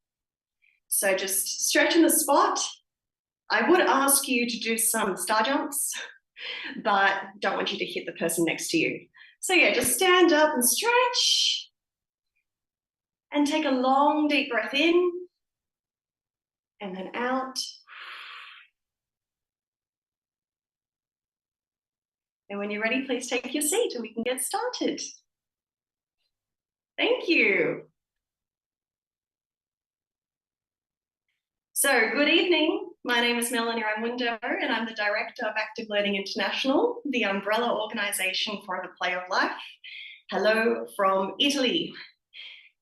So just stretch in the spot. I would ask you to do some star jumps, but don't want you to hit the person next to you. So yeah, just stand up and stretch. And take a long, deep breath in. And then out. And when you're ready, please take your seat and we can get started. Thank you. So, good evening. My name is Melanie Raimundo, and I'm the Director of Active Learning International, the umbrella organisation for the Play of Life. Hello from Italy.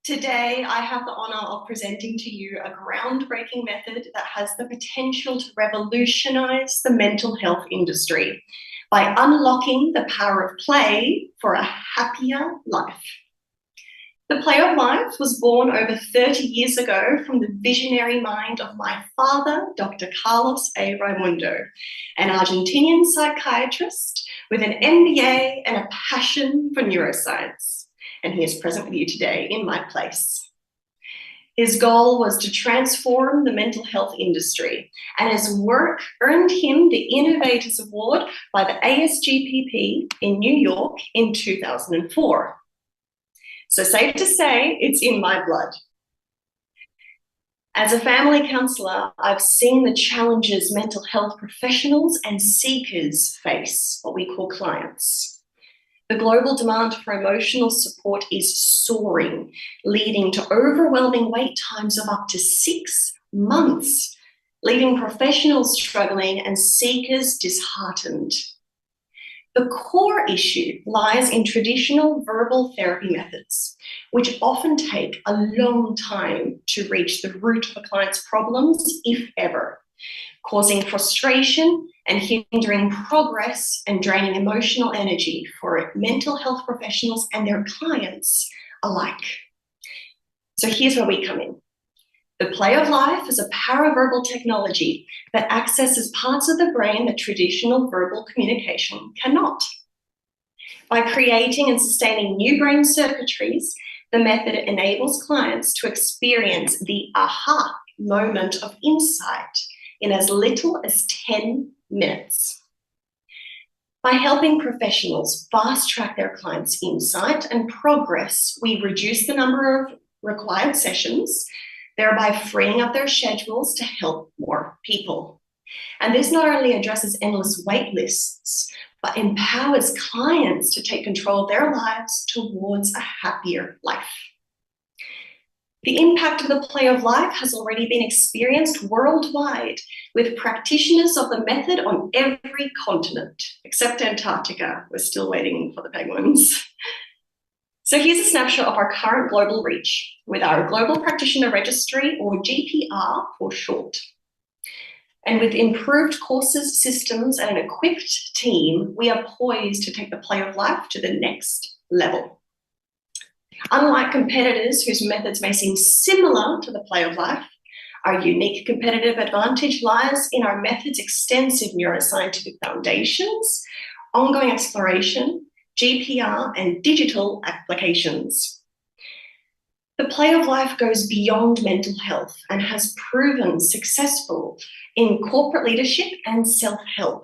Today, I have the honour of presenting to you a groundbreaking method that has the potential to revolutionise the mental health industry by unlocking the power of play for a happier life. The Play of Life was born over 30 years ago from the visionary mind of my father, Dr. Carlos A. Raimundo, an Argentinian psychiatrist with an MBA and a passion for neuroscience. And he is present with you today in my place. His goal was to transform the mental health industry, and his work earned him the Innovators Award by the ASGPP in New York in 2004. So safe to say, it's in my blood. As a family counsellor, I've seen the challenges mental health professionals and seekers face, what we call clients. The global demand for emotional support is soaring, leading to overwhelming wait times of up to 6 months, leaving professionals struggling and seekers disheartened. The core issue lies in traditional verbal therapy methods, which often take a long time to reach the root of a client's problems, if ever, causing frustration and hindering progress and draining emotional energy for mental health professionals and their clients alike. So here's where we come in. The Play of Life is a paraverbal technology that accesses parts of the brain that traditional verbal communication cannot. By creating and sustaining new brain circuitries, the method enables clients to experience the aha moment of insight in as little as 10 minutes. By helping professionals fast-track their clients' insight and progress, we reduce the number of required sessions, thereby freeing up their schedules to help more people. And this not only addresses endless wait lists, but empowers clients to take control of their lives towards a happier life. The impact of the Play of Life has already been experienced worldwide, with practitioners of the method on every continent, except Antarctica. We're still waiting for the penguins. So here's a snapshot of our current global reach with our Global Practitioner Registry, or GPR for short. And with improved courses, systems, and an equipped team, we are poised to take the Play of Life to the next level. Unlike competitors whose methods may seem similar to the Play of Life, our unique competitive advantage lies in our method's extensive neuroscientific foundations, ongoing exploration, GPR, and digital applications. The Play of Life goes beyond mental health and has proven successful in corporate leadership and self-help.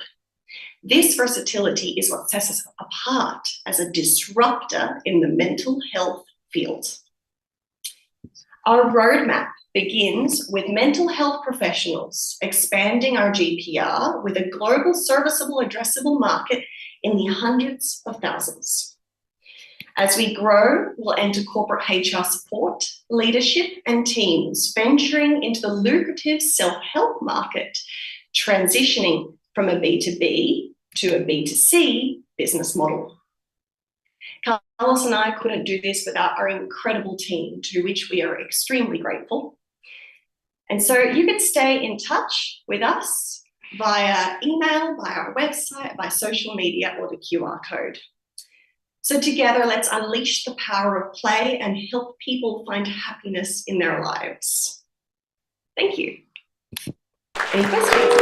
This versatility is what sets us apart as a disruptor in the mental health field. Our roadmap begins with mental health professionals expanding our GPR with a global serviceable addressable market in the hundreds of thousands. As we grow, we'll enter corporate HR support, leadership, and teams, venturing into the lucrative self-help market, transitioning from a B2B to a B2C business model. Carlos and I couldn't do this without our incredible team, to which we are extremely grateful. And so you can stay in touch with us via email, via our website, by social media, or the QR code. So together, let's unleash the power of play and help people find happiness in their lives. Thank you. Any questions?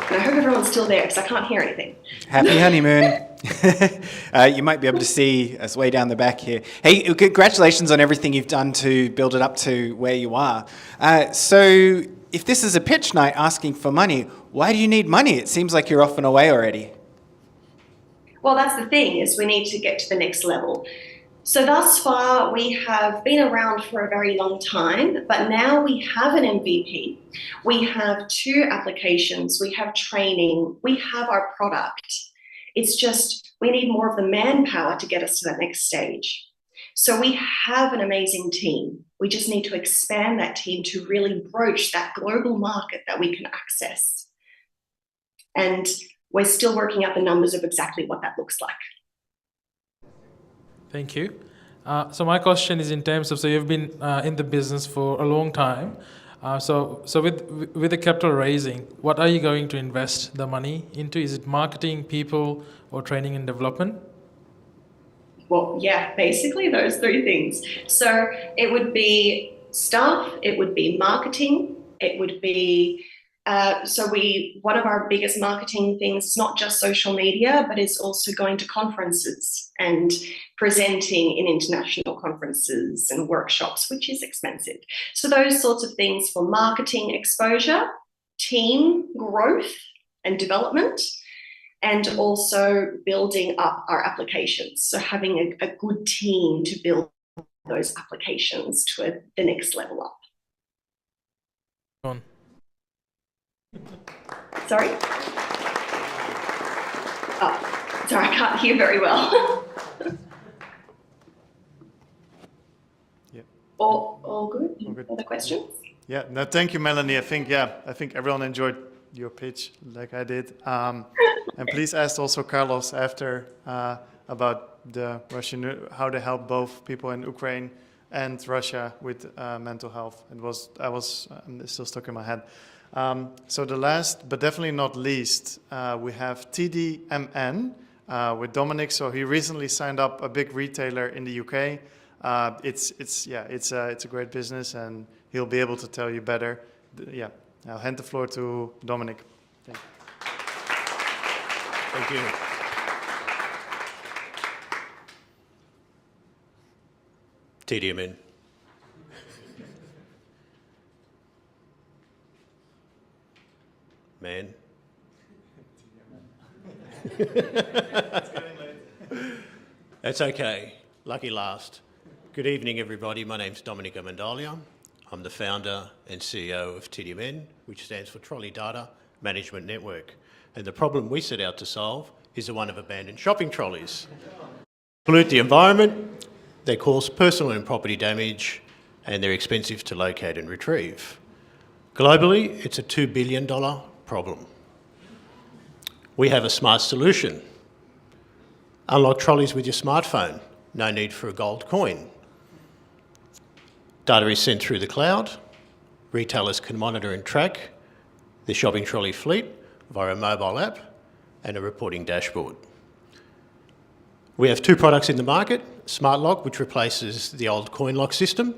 And I hope everyone's still there because I can't hear anything. Happy honeymoon. You might be able to see us way down the back here. Hey, congratulations on everything you've done to build it up to where you are. So if this is a pitch night asking for money, why do you need money? It seems like you're off and away already. Well, that's the thing, is we need to get to the next level. So thus far, we have been around for a very long time, but now we have an MVP. We have 2 applications, we have training, we have our product. It's just, we need more of the manpower to get us to that next stage. So we have an amazing team. We just need to expand that team to really broach that global market that we can access. And we're still working out the numbers of exactly what that looks like. Thank you. So my question is in terms of, so you've been in the business for a long time. So with the capital raising, what are you going to invest the money into? Is it marketing, people, or training and development? Well, yeah, basically those 3 things. So it would be staff, it would be marketing, it would be One of our biggest marketing things is not just social media, but it's also going to conferences and presenting in international conferences and workshops, which is expensive. So those sorts of things for marketing exposure, team growth and development, and also building up our applications. So having a good team to build those applications to the next level up. Sorry? Oh, sorry, I can't hear very well. Yeah. All good? All good. Other questions? Yeah, no, thank you, Melanie. I think everyone enjoyed your pitch like I did. And please ask also Carlos after about the Russian, how they help both people in Ukraine and Russia with mental health. It's still stuck in my head. So the last, but definitely not least, we have TDMN with Dominic. So he recently signed up a big retailer in the UK. It's a great business, and he'll be able to tell you better. Yeah, I'll hand the floor to Dominic. Thank you. Thank you. TDMN. Man. That's okay. Lucky last. Good evening, everybody. My name's Dominic Amendolia. I'm the founder and CEO of TDMN, which stands for Trolley Data Management Network. And the problem we set out to solve is the one of abandoned shopping trolleys. Pollute the environment, they cause personal and property damage, and they're expensive to locate and retrieve. Globally, it's a $2 billion problem. We have a smart solution. Unlock trolleys with your smartphone. No need for a gold coin. Data is sent through the cloud. Retailers can monitor and track the shopping trolley fleet via a mobile app and a reporting dashboard. We have two products in the market, Smart Lock, which replaces the old coin lock system,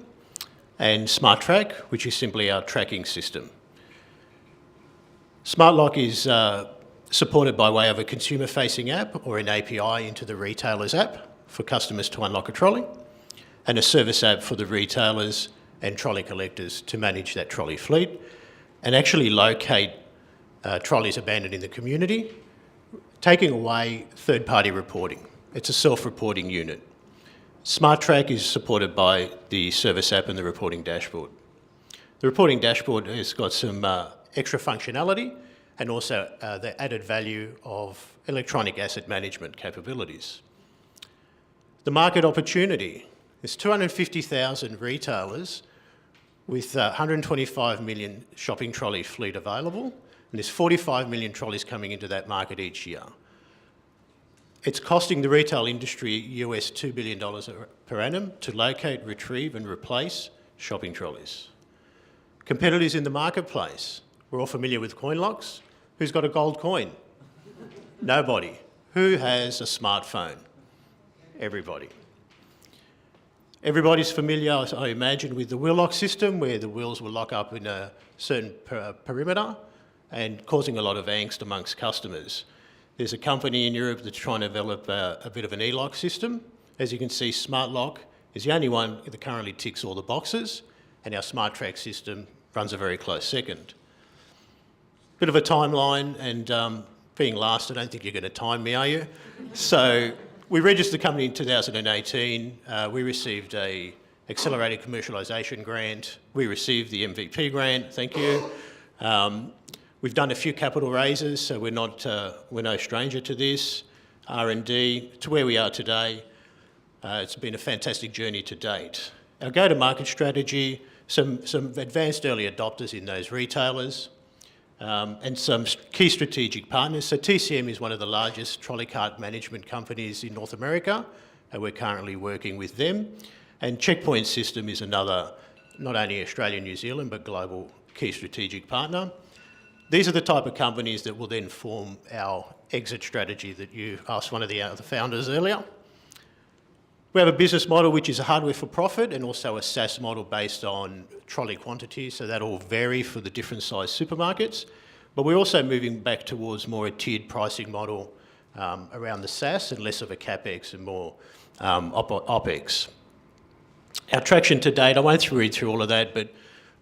and Smart Track, which is simply our tracking system. Smart Lock is supported by way of a consumer-facing app or an API into the retailer's app for customers to unlock a trolley, and a service app for the retailers and trolley collectors to manage that trolley fleet and actually locate trolleys abandoned in the community, taking away third-party reporting. It's a self-reporting unit. Smart Track is supported by the service app and the reporting dashboard. The reporting dashboard has got some extra functionality and also the added value of electronic asset management capabilities. The market opportunity is 250,000 retailers with 125 million shopping trolley fleet available, and there's 45 million trolleys coming into that market each year. It's costing the retail industry US $2 billion per annum to locate, retrieve and replace shopping trolleys. Competitors in the marketplace, we're all familiar with coin locks. Who's got a gold coin? Nobody. Who has a smartphone? Everybody. Everybody's familiar, I imagine, with the wheel lock system, where the wheels will lock up in a certain perimeter and causing a lot of angst amongst customers. There's a company in Europe that's trying to develop a bit of an e-lock system. As you can see, Smart Lock is the only one that currently ticks all the boxes, and our Smart Track system runs a very close second. Bit of a timeline, and being last, I don't think you're going to time me, are you? So we registered the company in 2018. We received a accelerated commercialisation grant. We received the MVP grant, thank you. We've done a few capital raises, so we're no stranger to this. R&D, to where we are today. It's been a fantastic journey to date. Our go-to-market strategy, some advanced early adopters in those retailers, and some key strategic partners. So TCM is one of the largest trolley cart management companies in North America, and we're currently working with them. And Checkpoint System is another, not only Australia, New Zealand, but global key strategic partner. These are the type of companies that will then form our exit strategy that you asked one of the other founders earlier. We have a business model which is a hardware for profit and also a SaaS model based on trolley quantity, so that will vary for the different size supermarkets. But we're also moving back towards more a tiered pricing model around the SaaS and less of a CapEx and more OpEx. Our traction to date, I won't read through all of that, but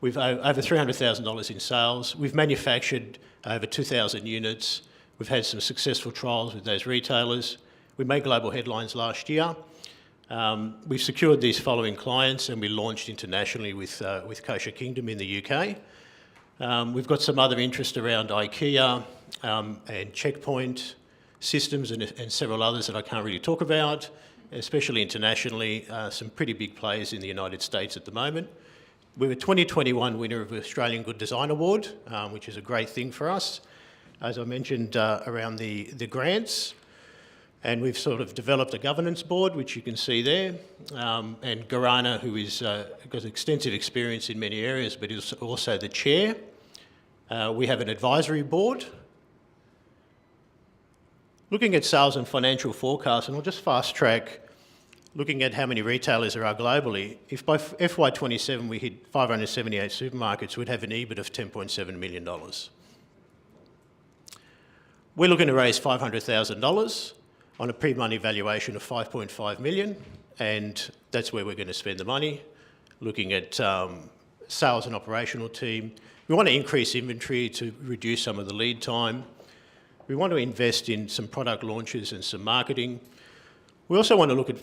we've over $300,000 in sales. We've manufactured over 2,000 units. We've had some successful trials with those retailers. We made global headlines last year. We've secured these following clients and we launched internationally with Kosher Kingdom in the UK. We've got some other interest around IKEA and Checkpoint Systems and several others that I can't really talk about, especially internationally, some pretty big players in the United States at the moment. We're a 2021 winner of the Australian Good Design Award, which is a great thing for us. As I mentioned around the grants, and we've sort of developed a governance board, which you can see there, and Garana, who is got extensive experience in many areas, but is also the chair. We have an advisory board. Looking at sales and financial forecasts, and I'll just fast track, looking at how many retailers there are globally, if by FY27 we hit 578 supermarkets, we'd have an EBIT of $10.7 million. We're looking to raise $500,000 on a pre-money valuation of $5.5 million, and that's where we're going to spend the money, looking at sales and operational team. We want to increase inventory to reduce some of the lead time. We want to invest in some product launches and some marketing. We also want to look at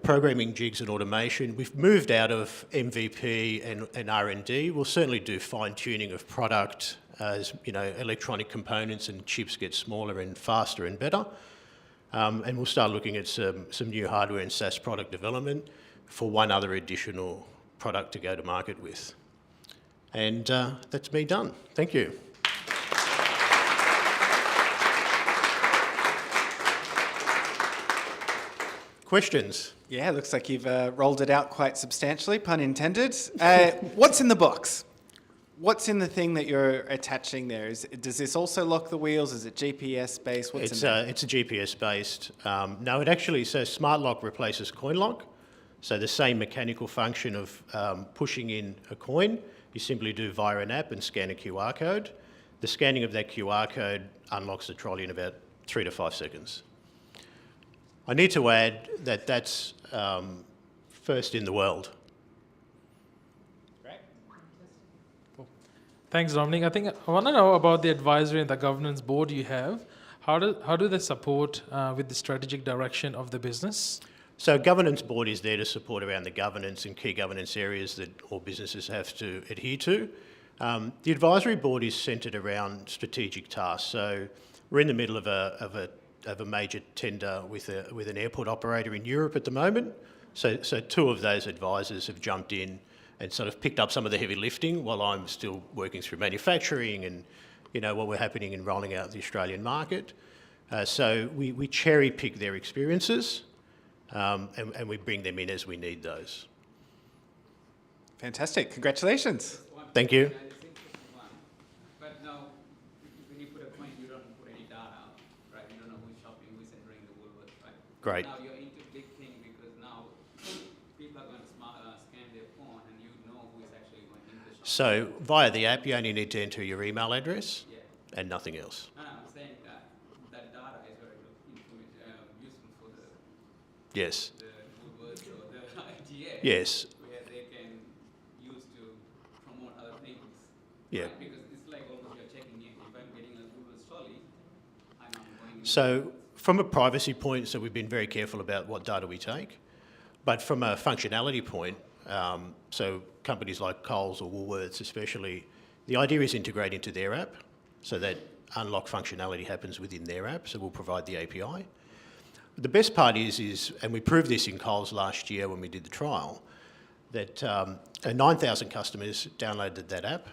programming jigs and automation. We've moved out of MVP and R&D. We'll certainly do fine-tuning of product as electronic components and chips get smaller and faster and better. And we'll start looking at some new hardware and SaaS product development for one other additional product to go to market with. And that's me done. Thank you. Questions? Yeah, looks like you've rolled it out quite substantially, pun intended. What's in the box? What's in the thing that you're attaching there? Does this also lock the wheels? Is it GPS based? It's a GPS based. No, it actually says Smart Lock replaces Coin Lock. So the same mechanical function of pushing in a coin, you simply do via an app and scan a QR code. The scanning of that QR code unlocks the trolley in about 3 to 5 seconds. I need to add that that's first in the world. Thanks, Dominic. I want to know about the advisory and the governance board you have. How do they support with the strategic direction of the business? So governance board is there to support around the governance and key governance areas that all businesses have to adhere to. The advisory board is centred around strategic tasks. So we're in the middle of a major tender with an airport operator in Europe at the moment. So 2 of those advisors have jumped in and sort of picked up some of the heavy lifting while I'm still working through manufacturing and what we're happening in rolling out the Australian market. So we cherry pick their experiences and we bring them in as we need those. Fantastic. Congratulations. Thank you. But now, when you put a coin, you don't put any data, right? You don't know who's shopping, who's entering the Woolworths, right? Great. Now you're into big thing because now people are going to scan their phone and you know who is actually going into the shop. So via the app, you only need to enter your email address and nothing else. No, I'm saying that data is very useful for the Yes. Woolworths or the IGA. Yes. Where they can use to promote other things. Yeah. Right? Because it's like almost you're checking in. If I'm getting a Woolworths trolley, I'm not going into So from a privacy point, so we've been very careful about what data we take. But from a functionality point, so companies like Coles or Woolworths especially, the idea is integrate into their app so that unlock functionality happens within their app, so we'll provide the API. The best part is, and we proved this in Coles last year when we did the trial, that 9,000 customers downloaded that app,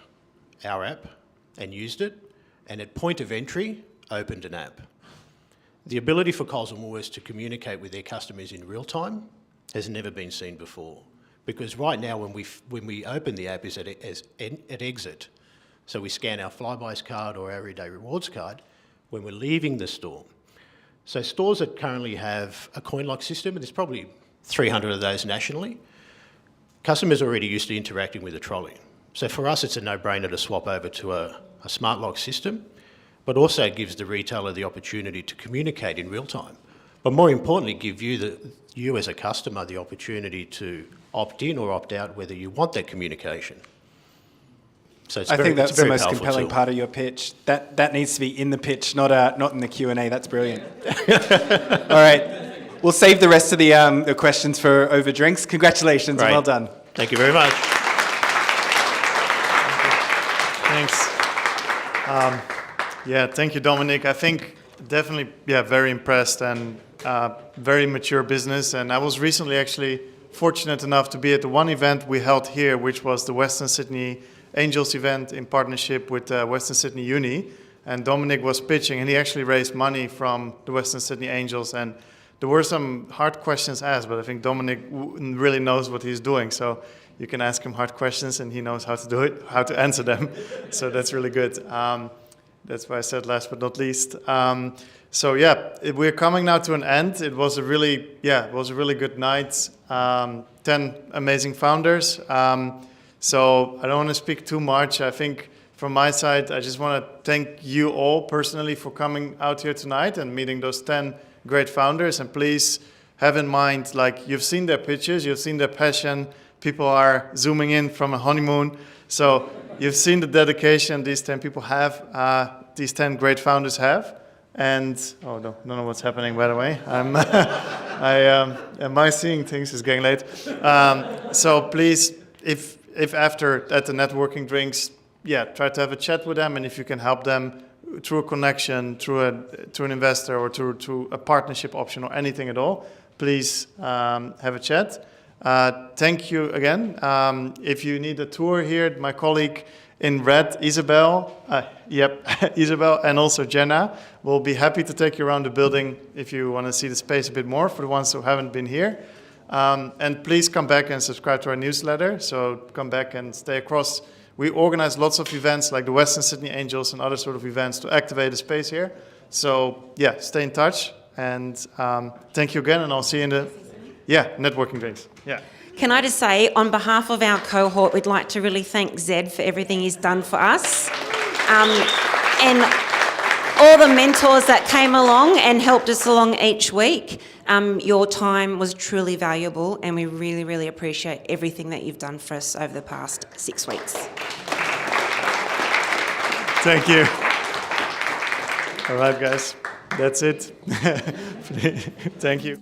our app, and used it, and at point of entry, opened an app. The ability for Coles and Woolworths to communicate with their customers in real time has never been seen before. Because right now, when we open the app, is at exit. So we scan our Flybuys card or our Everyday Rewards card when we're leaving the store. So stores that currently have a coin lock system, and there's probably 300 of those nationally. Customers are already used to interacting with a trolley. So for us, it's a no-brainer to swap over to a smart lock system, but also it gives the retailer the opportunity to communicate in real time. But more importantly, give you as a customer the opportunity to opt in or opt out whether you want that communication. So I think that's the most powerful compelling tool. part of your pitch. That needs to be in the pitch, not in the Q&A. That's brilliant. All right. We'll save the rest of the questions for over drinks. Congratulations. Great. Well done. Thank you very much. Thanks. Yeah, thank you, Dominic. I think definitely, very impressed and very mature business. And I was recently actually fortunate enough to be at the one event we held here, which was the Western Sydney Angels event in partnership with Western Sydney Uni. And Dominic was pitching, and he actually raised money from the Western Sydney Angels. And there were some hard questions asked, but I think Dominic really knows what he's doing. So you can ask him hard questions, and he knows how to do it, how to answer them. So that's really good. That's why I said last but not least. So yeah, we're coming now to an end. It was a really good night. 10 amazing founders. So I don't want to speak too much. I think from my side, I just want to thank you all personally for coming out here tonight and meeting those 10 great founders. And please have in mind, like, you've seen their pitches, you've seen their passion. People are zooming in from a honeymoon. So you've seen the dedication these 10 people have, these 10 great founders have. And, oh, no, don't know what's happening, by the way. Am I seeing things? It's getting late. So please, if after, at the networking drinks, try to have a chat with them. And if you can help them through a connection, through an investor, or through a partnership option or anything at all, please have a chat. Thank you again. If you need a tour here, my colleague in red, Isabel, Isabel, and also Jenna will be happy to take you around the building if you want to see the space a bit more for the ones who haven't been here. And please come back and subscribe to our newsletter. So come back and stay across. We organize lots of events like the Western Sydney Angels and other sort of events to activate the space here. So stay in touch. And thank you again, and I'll see you in the networking drinks. Yeah. Can I just say, on behalf of our cohort, we'd like to really thank Zed for everything he's done for us. And all the mentors that came along and helped us along each week. Your time was truly valuable, and we really, really appreciate everything that you've done for us over the past 6 weeks. Thank you. All right, guys. That's it. Thank you.